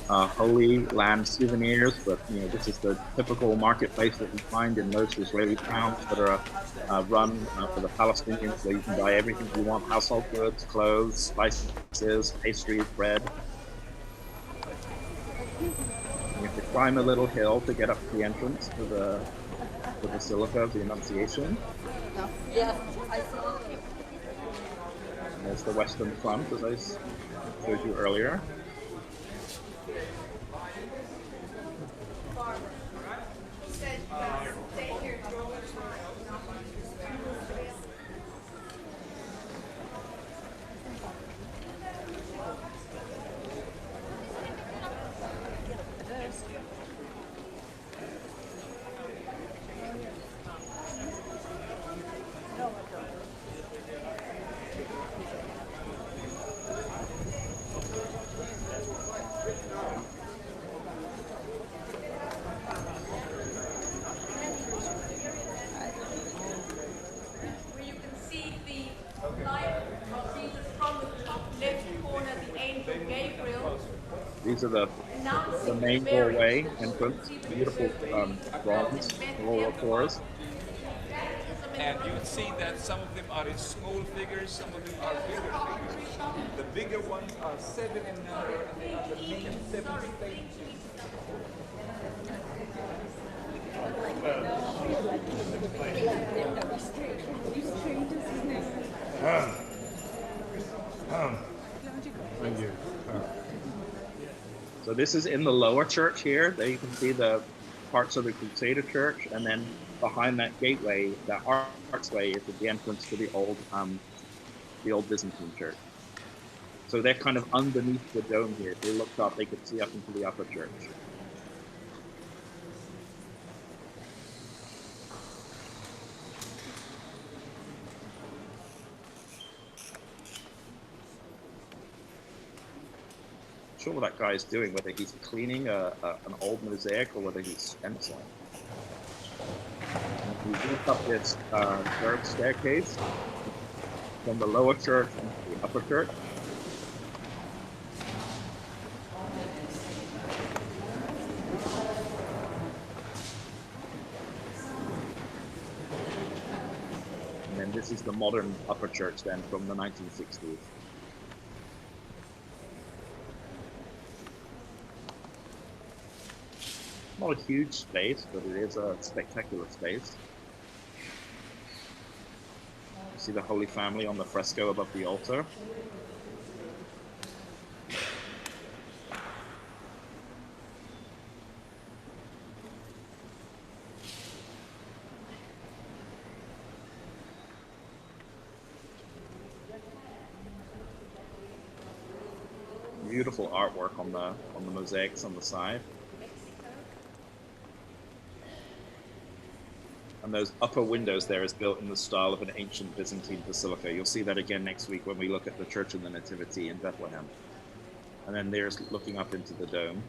Holy Land souvenirs, but this is the typical marketplace that you find in most Israeli towns that are run for the Palestinians, where you can buy everything you want: household goods, clothes, spices, pastries, bread. You have to climb a little hill to get up to the entrance to the Basilica of the Annunciation. Yeah, I saw it. And there's the western front, as I showed you earlier. These are the main doorway entrance, beautiful bronze royal doors. And you would see that some of them are in small figures, some of them are bigger figures. The bigger ones are 7 in number, and they are the main 7 stages. Thank you. So this is in the lower church here. There you can see the parts of the Crusader church, and then behind that gateway, that archway, is at the entrance to the old Byzantine church. So they're kind of underneath the dome here. If they looked up, they could see up into the upper church. Sure what that guy is doing, whether he's cleaning an old mosaic or whether he's stenciling. We walk up this third staircase from the lower church into the upper church. And then this is the modern upper church then from the 1960s. Not a huge space, but it is a spectacular space. You see the Holy Family on the fresco above the altar. Beautiful artwork on the mosaics on the side. And those upper windows there is built in the style of an ancient Byzantine basilica. You'll see that again next week when we look at the Church of the Nativity in Bethlehem. And then there's looking up into the dome.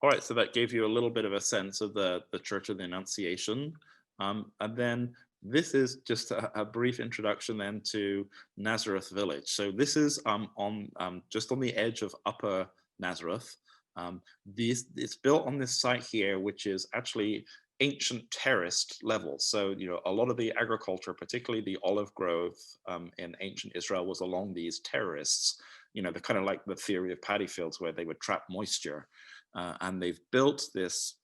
All right, so that gave you a little bit of a sense of the Church of the Annunciation. And then this is just a brief introduction then to Nazareth Village. So this is just on the edge of Upper Nazareth. It's built on this site here, which is actually ancient terraced levels. So, you know, a lot of the agriculture, particularly the olive grove in ancient Israel, was along these terraces. You know, they're kind of like the theory of paddy fields where they would trap moisture. And they've built this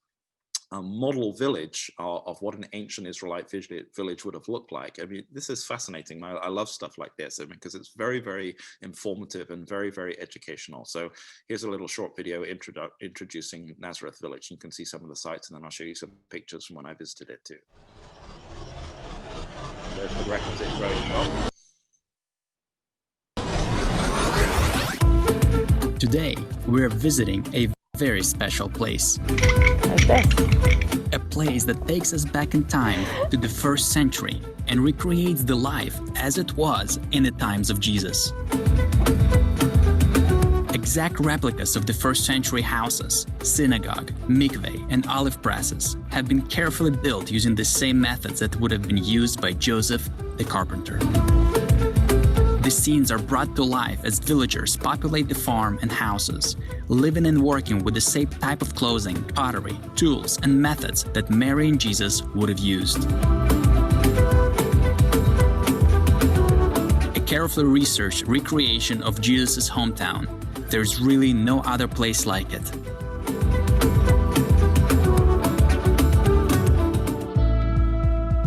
model village of what an ancient Israelite village would have looked like. I mean, this is fascinating. I love stuff like this, I mean, because it's very, very informative and very, very educational. So here's a little short video introducing Nazareth Village. You can see some of the sites, and then I'll show you some pictures from when I visited it too. There's the requisite growing shop. Today, we're visiting a very special place. A place that takes us back in time to the 1st century and recreates the life as it was in the times of Jesus. Exact replicas of the 1st century houses, synagogue, mikveh, and olive presses have been carefully built using the same methods that would have been used by Joseph the carpenter. The scenes are brought to life as villagers populate the farm and houses, living and working with the same type of clothing, pottery, tools, and methods that Mary and Jesus would have used. A carefully researched recreation of Jesus' hometown. There's really no other place like it.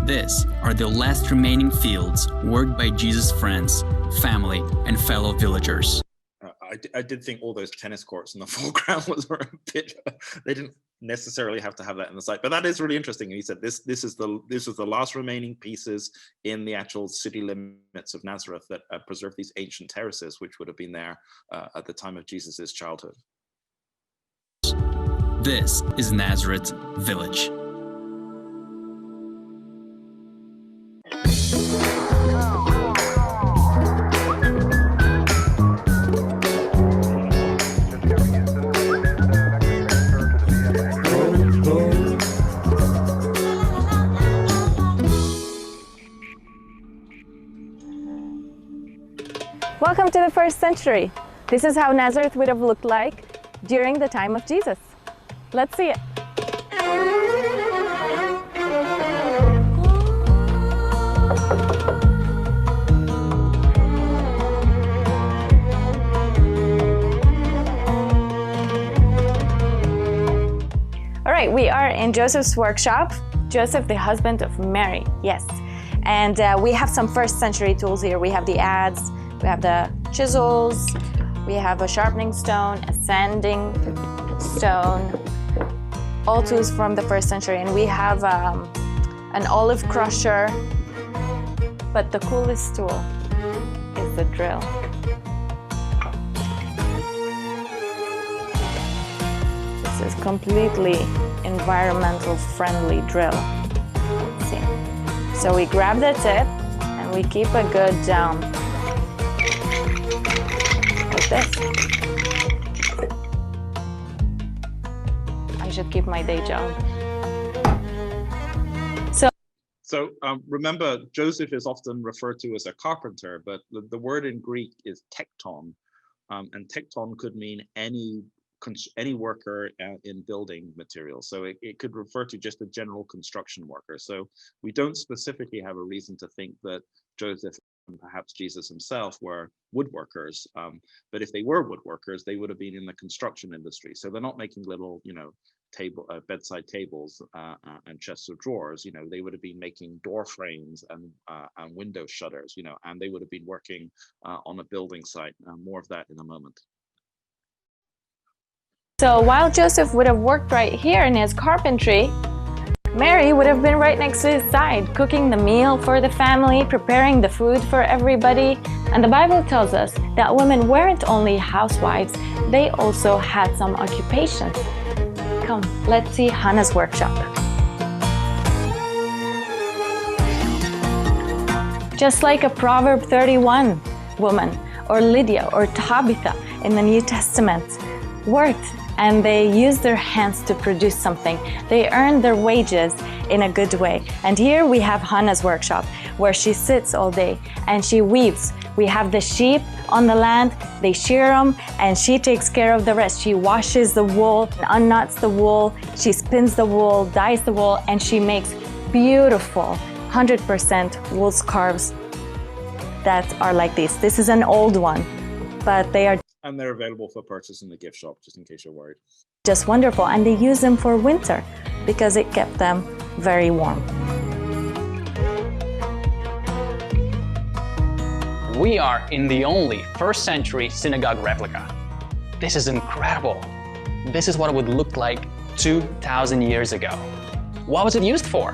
These are the last remaining fields worked by Jesus' friends, family, and fellow villagers. I did think all those tennis courts in the foreground were a bit, they didn't necessarily have to have that in the site, but that is really interesting. And he said this is the last remaining pieces in the actual city limits of Nazareth that preserve these ancient terraces, which would have been there at the time of Jesus's childhood. This is Nazareth Village. Welcome to the 1st century. This is how Nazareth would have looked like during the time of Jesus. Let's see it. All right, we are in Joseph's workshop. Joseph, the husband of Mary, yes. And we have some 1st century tools here. We have the adze, we have the chisels, we have a sharpening stone, a sanding stone, all tools from the 1st century. And we have an olive crusher, but the coolest tool is the drill. This is completely environmental friendly drill. Let's see. So we grab the tip and we keep a good like this. I should keep my day job. So remember, Joseph is often referred to as a carpenter, but the word in Greek is tekton, and tekton could mean any worker in building materials. So it could refer to just a general construction worker. So we don't specifically have a reason to think that Joseph and perhaps Jesus himself were woodworkers. But if they were woodworkers, they would have been in the construction industry. So they're not making little, bedside tables and chests of drawers. They would have been making door frames and window shutters. And they would have been working on a building site. More of that in a moment. So while Joseph would have worked right here in his carpentry, Mary would have been right next to his side, cooking the meal for the family, preparing the food for everybody. And the Bible tells us that women weren't only housewives, they also had some occupations. Come, let's see Hannah's workshop. Just like a Proverb 31 woman, or Lydia, or Tabitha in the New Testament, worked and they used their hands to produce something. They earned their wages in a good way. And here we have Hannah's workshop, where she sits all day and she weaves. We have the sheep on the land, they shear them, and she takes care of the rest. She washes the wool, unknots the wool, she spins the wool, dyes the wool, and she makes beautiful 100% wool scarves that are like this. This is an old one, but they are and they're available for purchase in the gift shop, just in case you're worried. Just wonderful, and they use them for winter because it kept them very warm. We are in the only 1st century synagogue replica. This is incredible. This is what it would look like 2,000 years ago. What was it used for?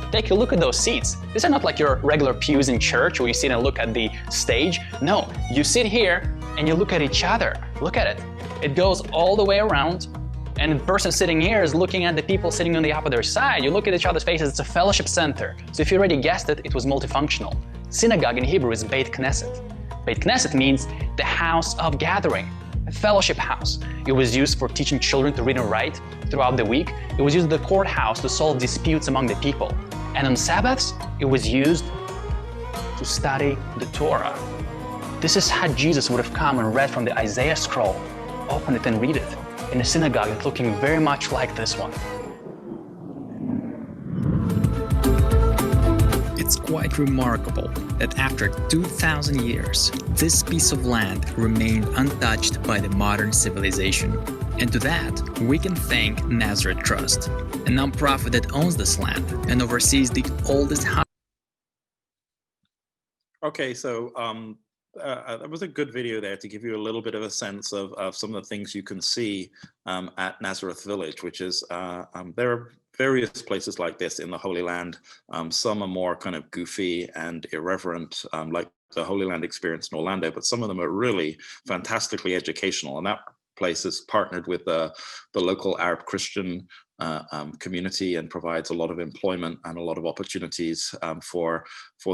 Take a look at those seats. These are not like your regular pews in church where you sit and look at the stage. No, you sit here and you look at each other. Look at it. It goes all the way around, and the person sitting here is looking at the people sitting on the opposite side. You look at each other's faces. It's a fellowship center. So if you already guessed it, it was multifunctional. Synagogue in Hebrew is Beit Knesset. Beit Knesset means the house of gathering, a fellowship house. It was used for teaching children to read and write throughout the week. It was used as the courthouse to solve disputes among the people. And on Sabbaths, it was used to study the Torah. This is how Jesus would have come and read from the Isaiah scroll, open it and read it in a synagogue that's looking very much like this one. It's quite remarkable that after 2,000 years, this piece of land remained untouched by the modern civilization. And to that, we can thank Nazareth Trust, a nonprofit that owns this land and oversees the oldest house. Okay, so That was a good video there to give you a little bit of a sense of some of the things you can see at Nazareth Village, which is, there are various places like this in the Holy Land. Some are more kind of goofy and irreverent, like the Holy Land experience in Orlando, but some of them are really fantastically educational. And that place is partnered with the local Arab Christian community and provides a lot of employment and a lot of opportunities for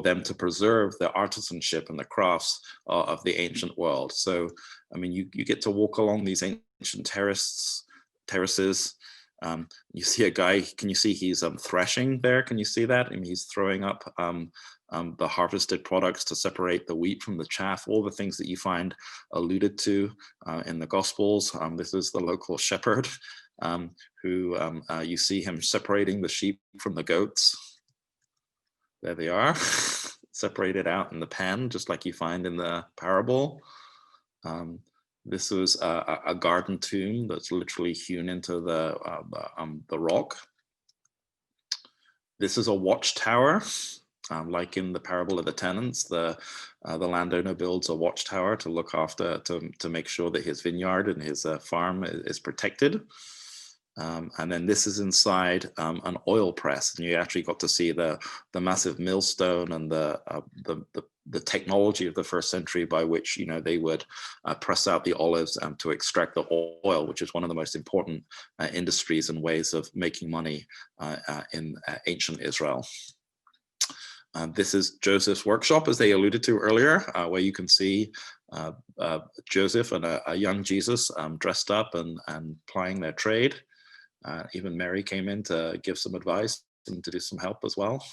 them to preserve the artisanship and the crafts of the ancient world. So, I mean, you get to walk along these ancient terraces. You see a guy, can you see he's threshing there? Can you see that? I mean, he's throwing up the harvested products to separate the wheat from the chaff, all the things that you find alluded to in the Gospels. This is the local shepherd who you see him separating the sheep from the goats. There they are, separated out in the pen, just like you find in the parable. This was a garden tomb that's literally hewn into the rock. This is a watchtower, like in the parable of the tenants. The landowner builds a watchtower to look after, to make sure that his vineyard and his farm is protected. And then this is inside an oil press, and you actually got to see the massive millstone and the technology of the first century by which, you know, they would press out the olives to extract the oil, which is one of the most important industries and ways of making money in ancient Israel. This is Joseph's workshop, as they alluded to earlier, where you can see Joseph and a young Jesus dressed up and plying their trade. Even Mary came in to give some advice and to do some help as well.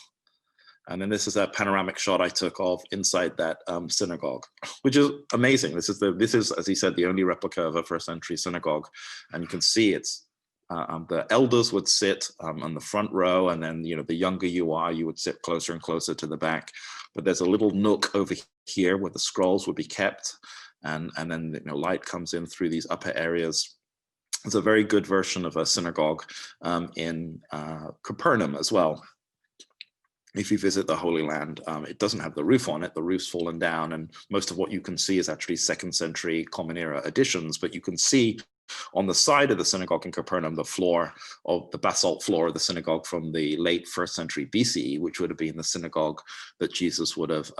And then this is a panoramic shot I took of inside that synagogue, which is amazing. This is, as he said, the only replica of a first century synagogue. And you can see it's, the elders would sit on the front row, and then, you know, the younger you are, you would sit closer and closer to the back. But there's a little nook over here where the scrolls would be kept. And then, you know, light comes in through these upper areas. It's a very good version of a synagogue in Capernaum as well. If you visit the Holy Land, it doesn't have the roof on it. The roof's fallen down, and most of what you can see is actually 2nd century Common Era additions. But you can see on the side of the synagogue in Capernaum, the floor of the basalt floor of the synagogue from the late 1st century BCE, which would have been the synagogue that Jesus would have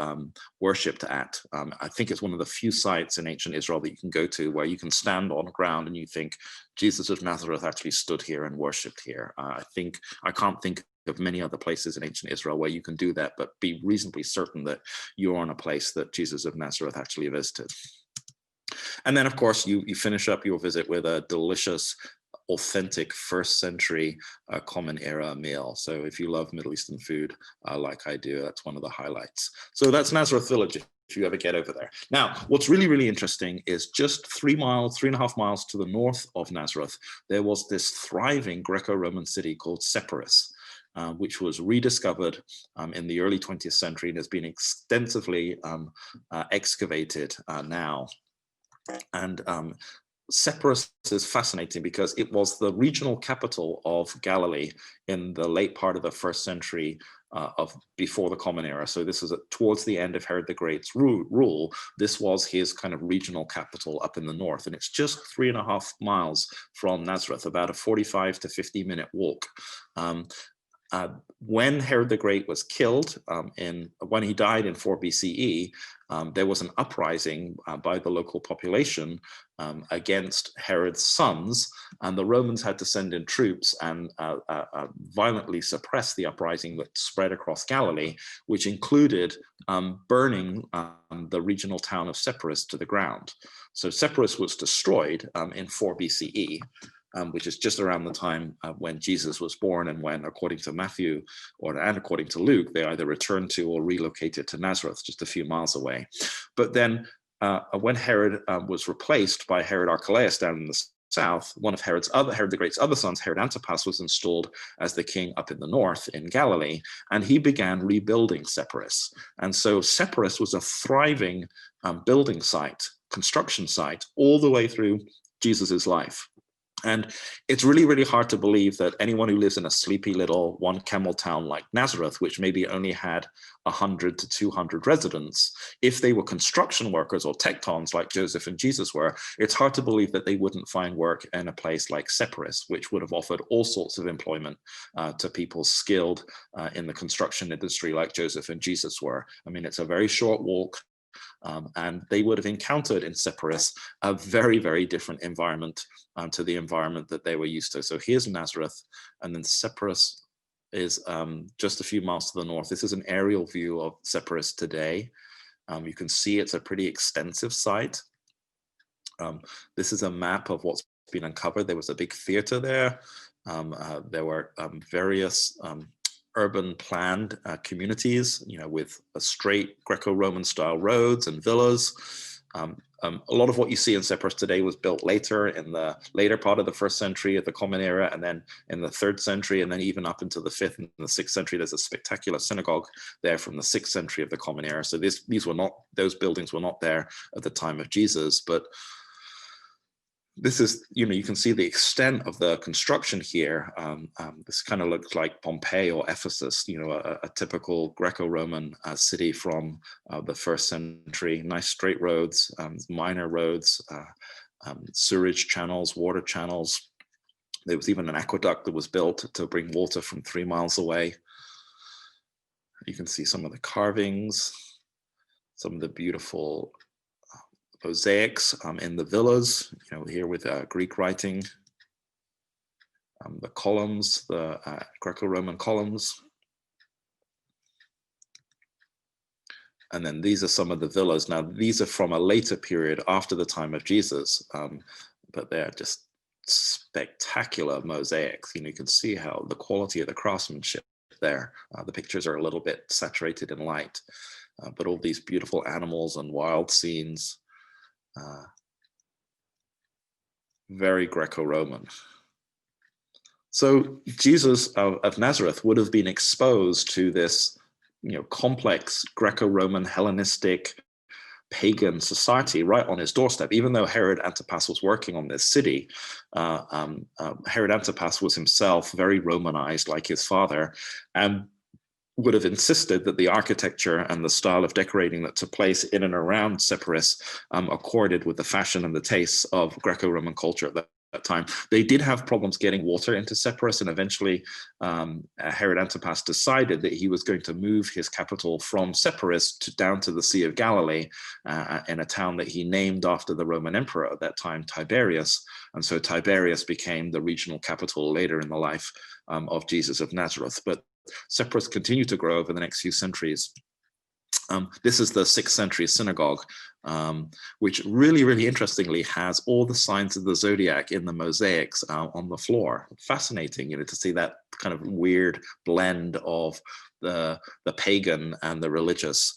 worshipped at. I think it's one of the few sites in ancient Israel that you can go to where you can stand on ground and you think Jesus of Nazareth actually stood here and worshipped here. I can't think of many other places in ancient Israel where you can do that, but be reasonably certain that you're on a place that Jesus of Nazareth actually visited. And then, of course, you finish up your visit with a delicious, authentic 1st century Common Era meal. So if you love Middle Eastern food like I do, that's one of the highlights. So that's Nazareth Village, if you ever get over there. Now, what's really, really interesting is just 3.5 miles to the north of Nazareth, there was this thriving Greco-Roman city called Sepphoris, which was rediscovered in the early 20th century and has been extensively excavated now. And Sepphoris is fascinating because it was the regional capital of Galilee in the late part of the 1st century of before the Common Era. So this is towards the end of Herod the Great's rule. This was his kind of regional capital up in the north, and it's just 3.5 miles from Nazareth, about a 45 to 50-minute walk. When Herod the Great was killed, when he died in 4 BCE, there was an uprising by the local population against Herod's sons, and the Romans had to send in troops and violently suppress the uprising that spread across Galilee, which included burning the regional town of Sepphoris to the ground. So Sepphoris was destroyed in 4 BCE. Which is just around the time when Jesus was born, and when, according to Matthew and according to Luke, they either returned to or relocated to Nazareth, just a few miles away. But then when Herod was replaced by Herod Archelaus down in the south, one of Herod the Great's other sons, Herod Antipas, was installed as the king up in the north in Galilee, and he began rebuilding Sepphoris. And so Sepphoris was a thriving building site, construction site, all the way through Jesus's life. And it's really, really hard to believe that anyone who lives in a sleepy little one camel town like Nazareth, which maybe only had 100 to 200 residents, if they were construction workers or tectons like Joseph and Jesus were, it's hard to believe that they wouldn't find work in a place like Sepphoris, which would have offered all sorts of employment to people skilled in the construction industry like Joseph and Jesus were. I mean, it's a very short walk. And they would have encountered in Sepphoris a very, very different environment to the environment that they were used to. So here's Nazareth, and then Sepphoris is just a few miles to the north. This is an aerial view of Sepphoris today. You can see it's a pretty extensive site. This is a map of what's been uncovered. There was a big theater there. There were various urban planned communities, with a straight Greco-Roman style roads and villas. A lot of what you see in Sepphoris today was built later, in the later part of the 1st century of the Common Era, and then in the 3rd century, and then even up into the 5th and the 6th century. There's a spectacular synagogue there from the 6th century of the Common Era. So those buildings were not there at the time of Jesus, but this is, you can see the extent of the construction here. This kind of looks like Pompeii or Ephesus, a typical Greco-Roman city from the 1st century. Nice straight roads, minor roads, sewage channels, water channels. There was even an aqueduct that was built to bring water from 3 miles away. You can see some of the carvings, some of the beautiful mosaics in the villas, here with Greek writing, the columns, the Greco-Roman columns. And then these are some of the villas. Now, these are from a later period after the time of Jesus, but they're just spectacular mosaics. You can see how the quality of the craftsmanship there. The pictures are a little bit saturated in light, but all these beautiful animals and wild scenes. Very Greco-Roman. So Jesus of Nazareth would have been exposed to this, complex Greco-Roman Hellenistic pagan society right on his doorstep. Even though Herod Antipas was working on this city, Herod Antipas was himself very Romanized like his father, and would have insisted that the architecture and the style of decorating that took place in and around Sepphoris accorded with the fashion and the tastes of Greco-Roman culture at that time. They did have problems getting water into Sepphoris, and eventually Herod Antipas decided that he was going to move his capital from Sepphoris down to the Sea of Galilee in a town that he named after the Roman emperor at that time, Tiberius. And so Tiberius became the regional capital later in the life of Jesus of Nazareth. But Sepphoris continued to grow over the next few centuries. This is the 6th century synagogue, which really, really interestingly has all the signs of the zodiac in the mosaics on the floor. Fascinating, to see that kind of weird blend of the pagan and the religious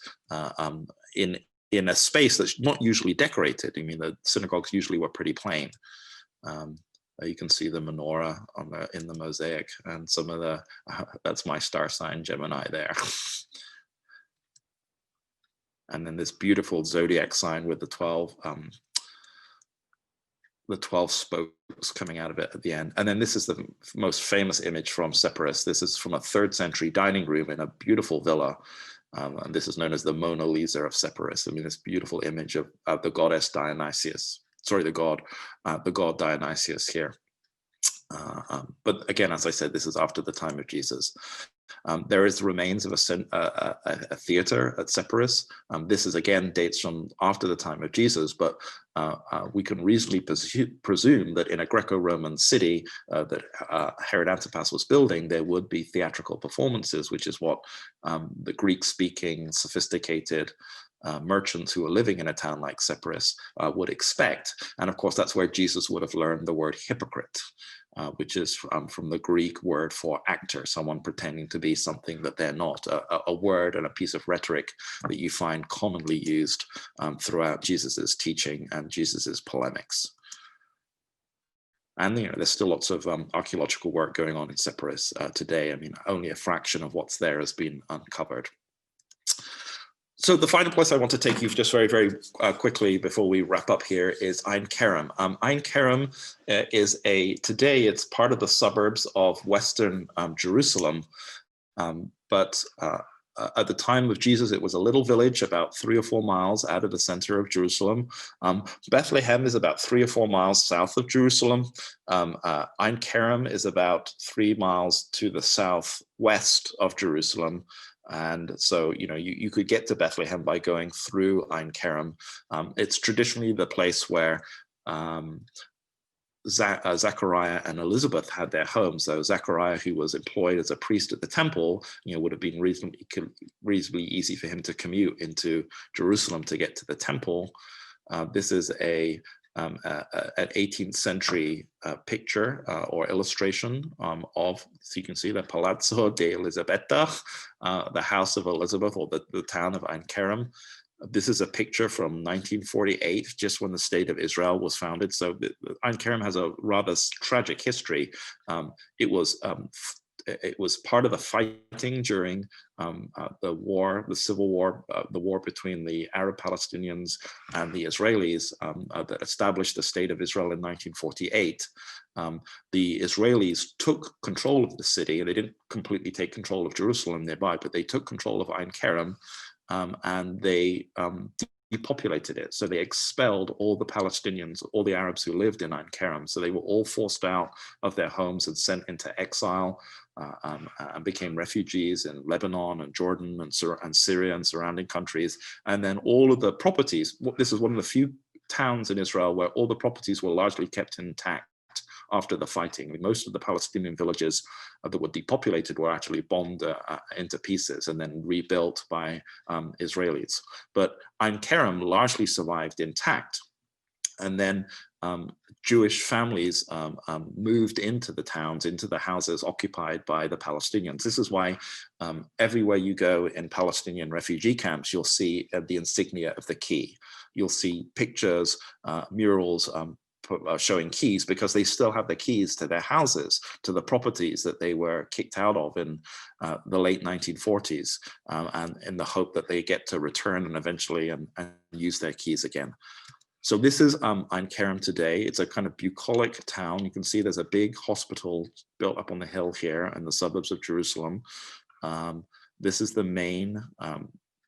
in a space that's not usually decorated. I mean, the synagogues usually were pretty plain. You can see the menorah in the mosaic, and some of the, that's my star sign, Gemini there. And then this beautiful zodiac sign with the 12 spokes coming out of it at the end. And then this is the most famous image from Sepphoris. This is from a 3rd century dining room in a beautiful villa. And this is known as the Mona Lisa of Sepphoris. I mean, this beautiful image of the goddess Dionysius. Sorry, the god Dionysius here. But again, as I said, this is after the time of Jesus. There is the remains of a theater at Sepphoris. This is again dates from after the time of Jesus, but we can reasonably presume that in a Greco-Roman city that Herod Antipas was building, there would be theatrical performances, which is what the Greek-speaking, sophisticated merchants who are living in a town like Sepphoris would expect. And of course, that's where Jesus would have learned the word hypocrite, which is from the Greek word for actor, someone pretending to be something that they're not, a word and a piece of rhetoric that you find commonly used throughout Jesus's teaching and Jesus's polemics. And there's still lots of archaeological work going on in Sepphoris today. I mean, only a fraction of what's there has been uncovered. So the final place I want to take you just very, very quickly before we wrap up here is Ein Kerem. Ein Kerem is today it's part of the suburbs of Western Jerusalem, but at the time of Jesus, it was a little village about 3 or 4 miles out of the center of Jerusalem. Bethlehem is about 3 or 4 miles south of Jerusalem. Ein Kerem is about 3 miles to the southwest of Jerusalem. And so, you could get to Bethlehem by going through Ein Kerem. It's traditionally the place where Zechariah and Elizabeth had their homes. So Zechariah, who was employed as a priest at the temple, would have been reasonably easy for him to commute into Jerusalem to get to the temple. This is an 18th century picture or illustration of, so you can see the Palazzo de Elisabetta, the house of Elizabeth, or the town of Ein Kerem. This is a picture from 1948, just when the state of Israel was founded. So Ein Kerem has a rather tragic history. It was part of the fighting during the civil war, the war between the Arab Palestinians and the Israelis that established the state of Israel in 1948. The Israelis took control of the city. They didn't completely take control of Jerusalem nearby, but they took control of Ein Kerem. And they depopulated it. So they expelled all the Palestinians, all the Arabs who lived in Ein Kerem. So they were all forced out of their homes and sent into exile and became refugees in Lebanon and Jordan and Syria and surrounding countries. And then all of the properties, this is one of the few towns in Israel where all the properties were largely kept intact after the fighting. Most of the Palestinian villages that were depopulated were actually bombed into pieces and then rebuilt by Israelis. But Ein Kerem largely survived intact. And then Jewish families moved into the towns, into the houses occupied by the Palestinians. This is why everywhere you go in Palestinian refugee camps, you'll see the insignia of the key. You'll see pictures, murals, showing keys, because they still have the keys to their houses, to the properties that they were kicked out of in the late 1940s, and in the hope that they get to return and eventually and use their keys again. So this is Ein Kerem today. It's a kind of bucolic town. You can see there's a big hospital built up on the hill here in the suburbs of Jerusalem. This is the main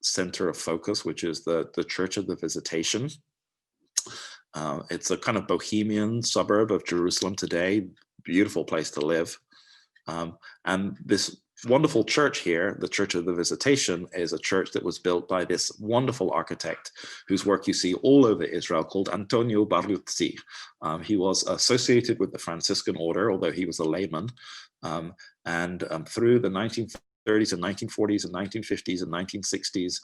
center of focus, which is the Church of the Visitation. It's a kind of bohemian suburb of Jerusalem today, beautiful place to live. And this wonderful church here, the Church of the Visitation, is a church that was built by this wonderful architect whose work you see all over Israel, called Antonio Barluzzi. He was associated with the Franciscan order, although he was a layman. And through the 1930s and 1940s and 1950s and 1960s,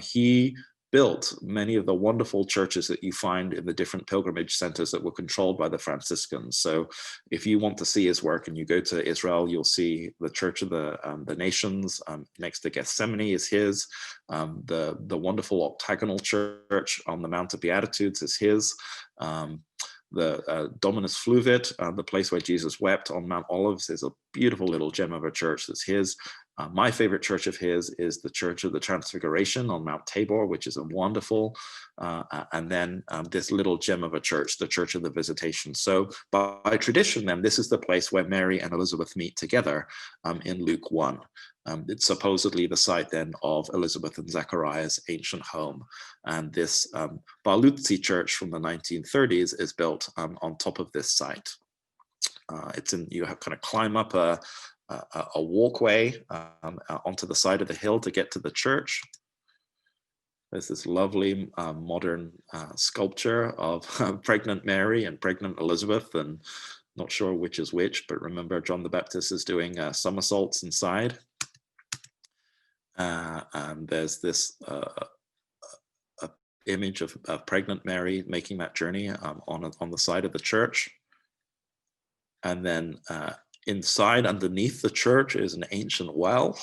he built many of the wonderful churches that you find in the different pilgrimage centers that were controlled by the Franciscans. So if you want to see his work and you go to Israel, you'll see the Church of the Nations next to Gethsemane is his. The wonderful octagonal church on the Mount of Beatitudes is his. The Dominus Fluvit, the place where Jesus wept on Mount Olives, is a beautiful little gem of a church that's his. My favorite church of his is the Church of the Transfiguration on Mount Tabor, which is a wonderful, and then this little gem of a church, the Church of the Visitation. So by tradition, then, this is the place where Mary and Elizabeth meet together in Luke 1. It's supposedly the site then of Elizabeth and Zechariah's ancient home. And this Barluzzi church from the 1930s is built on top of this site. You have kind of climb up a walkway onto the side of the hill to get to the church. There's this lovely modern sculpture of pregnant Mary and pregnant Elizabeth, and not sure which is which, but remember John the Baptist is doing somersaults inside. And there's this image of pregnant Mary making that journey on the side of the church. And then inside, underneath the church, is an ancient well.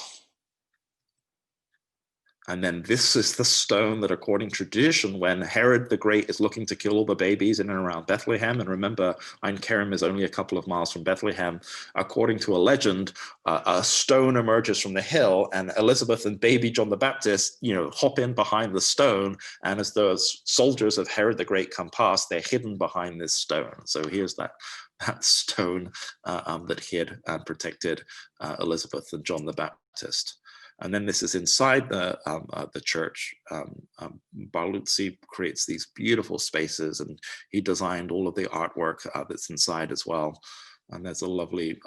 And then this is the stone that, according to tradition, when Herod the Great is looking to kill all the babies in and around Bethlehem, and remember, Ein Kerem is only a couple of miles from Bethlehem, according to a legend, a stone emerges from the hill, and Elizabeth and baby John the Baptist, hop in behind the stone, and as those soldiers of Herod the Great come past, they're hidden behind this stone. So here's that stone that hid and protected Elizabeth and John the Baptist. And then this is inside the church. Barluzzi creates these beautiful spaces, and he designed all of the artwork that's inside as well. And there's a lovely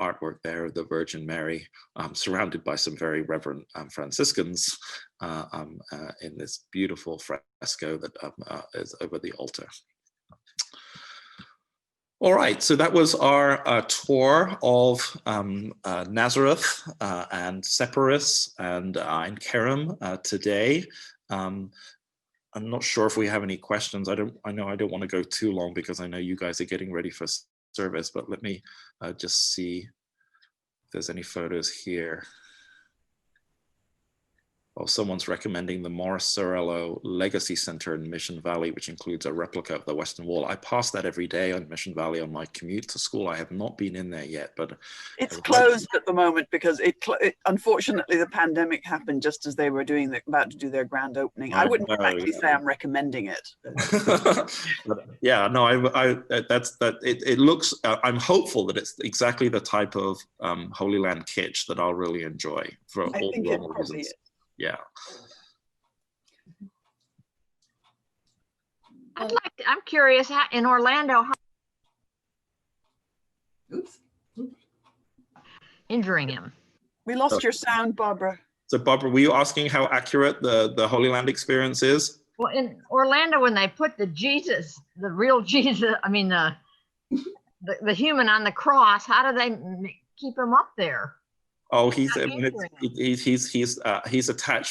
artwork there of the Virgin Mary, surrounded by some very reverent Franciscans in this beautiful fresco that is over the altar. All right, so that was our tour of Nazareth and Sepphoris and Ein Kerem today. I'm not sure if we have any questions. I know I don't want to go too long because I know you guys are getting ready for service, but let me just see if there's any photos here. Oh, someone's recommending the Morris Sorello Legacy Center in Mission Valley, which includes a replica of the Western Wall. I pass that every day on Mission Valley on my commute to school. I have not been in there yet, but it's closed at the moment because unfortunately the pandemic happened just as they were about to do their grand opening. I wouldn't exactly say I'm recommending it. Yeah, no, it looks. I'm hopeful that it's exactly the type of Holy Land kitsch that I'll really enjoy for all the wrong reasons. Yeah. I'm curious how in Orlando, injuring him. We lost your sound, Barbara. So Barbara, were you asking how accurate the Holy Land experience is? Well, in Orlando, when they put the real Jesus, I mean, the human on the cross, how do they keep him up there? Oh, he's attached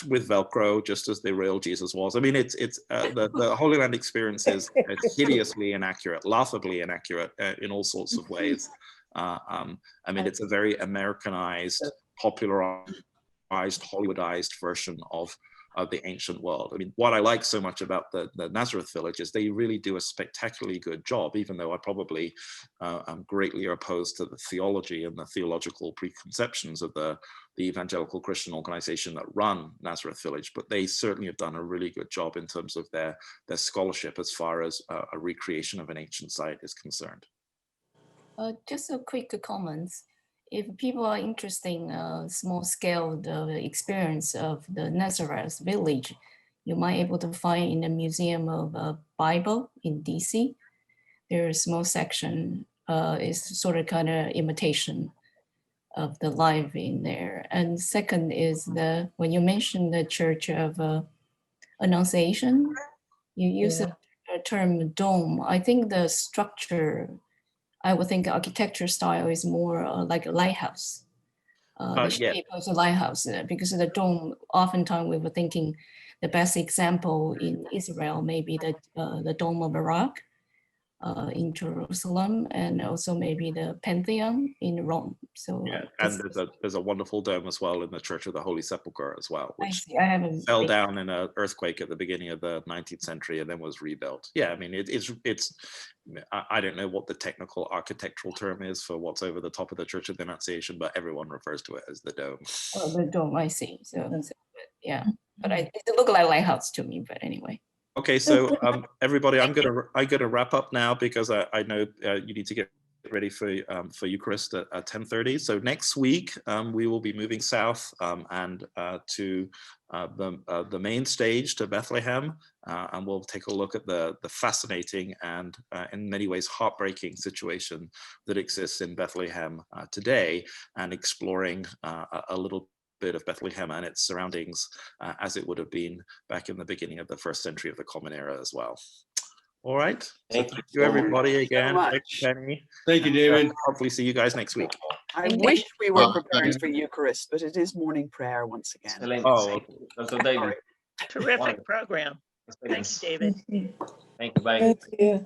with Velcro, just as the real Jesus was. I mean, the Holy Land experience is hideously inaccurate, laughably inaccurate in all sorts of ways. I mean, it's a very Americanized, popularized, Hollywoodized version of the ancient world. I mean, what I like so much about the Nazareth village is they really do a spectacularly good job, even though I probably am greatly opposed to the theology and the theological preconceptions of the evangelical Christian organization that run Nazareth village, but they certainly have done a really good job in terms of their scholarship as far as a recreation of an ancient site is concerned. Just a quick comment. If people are interested in a small scale experience of the Nazareth village, you might able to find in the Museum of Bible in DC. There's a small section, is sort of kind of imitation of the life in there. And second is when you mentioned the Church of Annunciation, you use the term dome. I think the structure, I would think architecture style is more like a lighthouse. The shape of the lighthouse, because of the dome, oftentimes we were thinking the best example in Israel may be the Dome of Barak in Jerusalem, and also maybe the Pantheon in Rome. So yeah, and there's a wonderful dome as well in the Church of the Holy Sepulchre as well, which I fell down in an earthquake at the beginning of the 19th century and then was rebuilt. Yeah, I mean it's I don't know what the technical architectural term is for what's over the top of the Church of the Annunciation, but everyone refers to it as the dome. Oh, the dome, I see. So yeah, but it looked like a lighthouse to me. But anyway. Okay, so everybody, I'm gonna wrap up now because I know you need to get ready for Eucharist at 10:30. So next week we will be moving south and to the main stage to Bethlehem, and we'll take a look at the fascinating and in many ways heartbreaking situation that exists in Bethlehem today, and exploring a little bit of Bethlehem and its surroundings as it would have been back in the beginning of the 1st century of the Common Era as well. All right. Thank you everybody again. Thanks, Penny. Thank you, David. Hopefully see you guys next week. I wish we were preparing for Eucharist, but it is morning prayer once again. Oh, Dr. David. Terrific program. Thanks, David. Thank you. Bye. Thank you.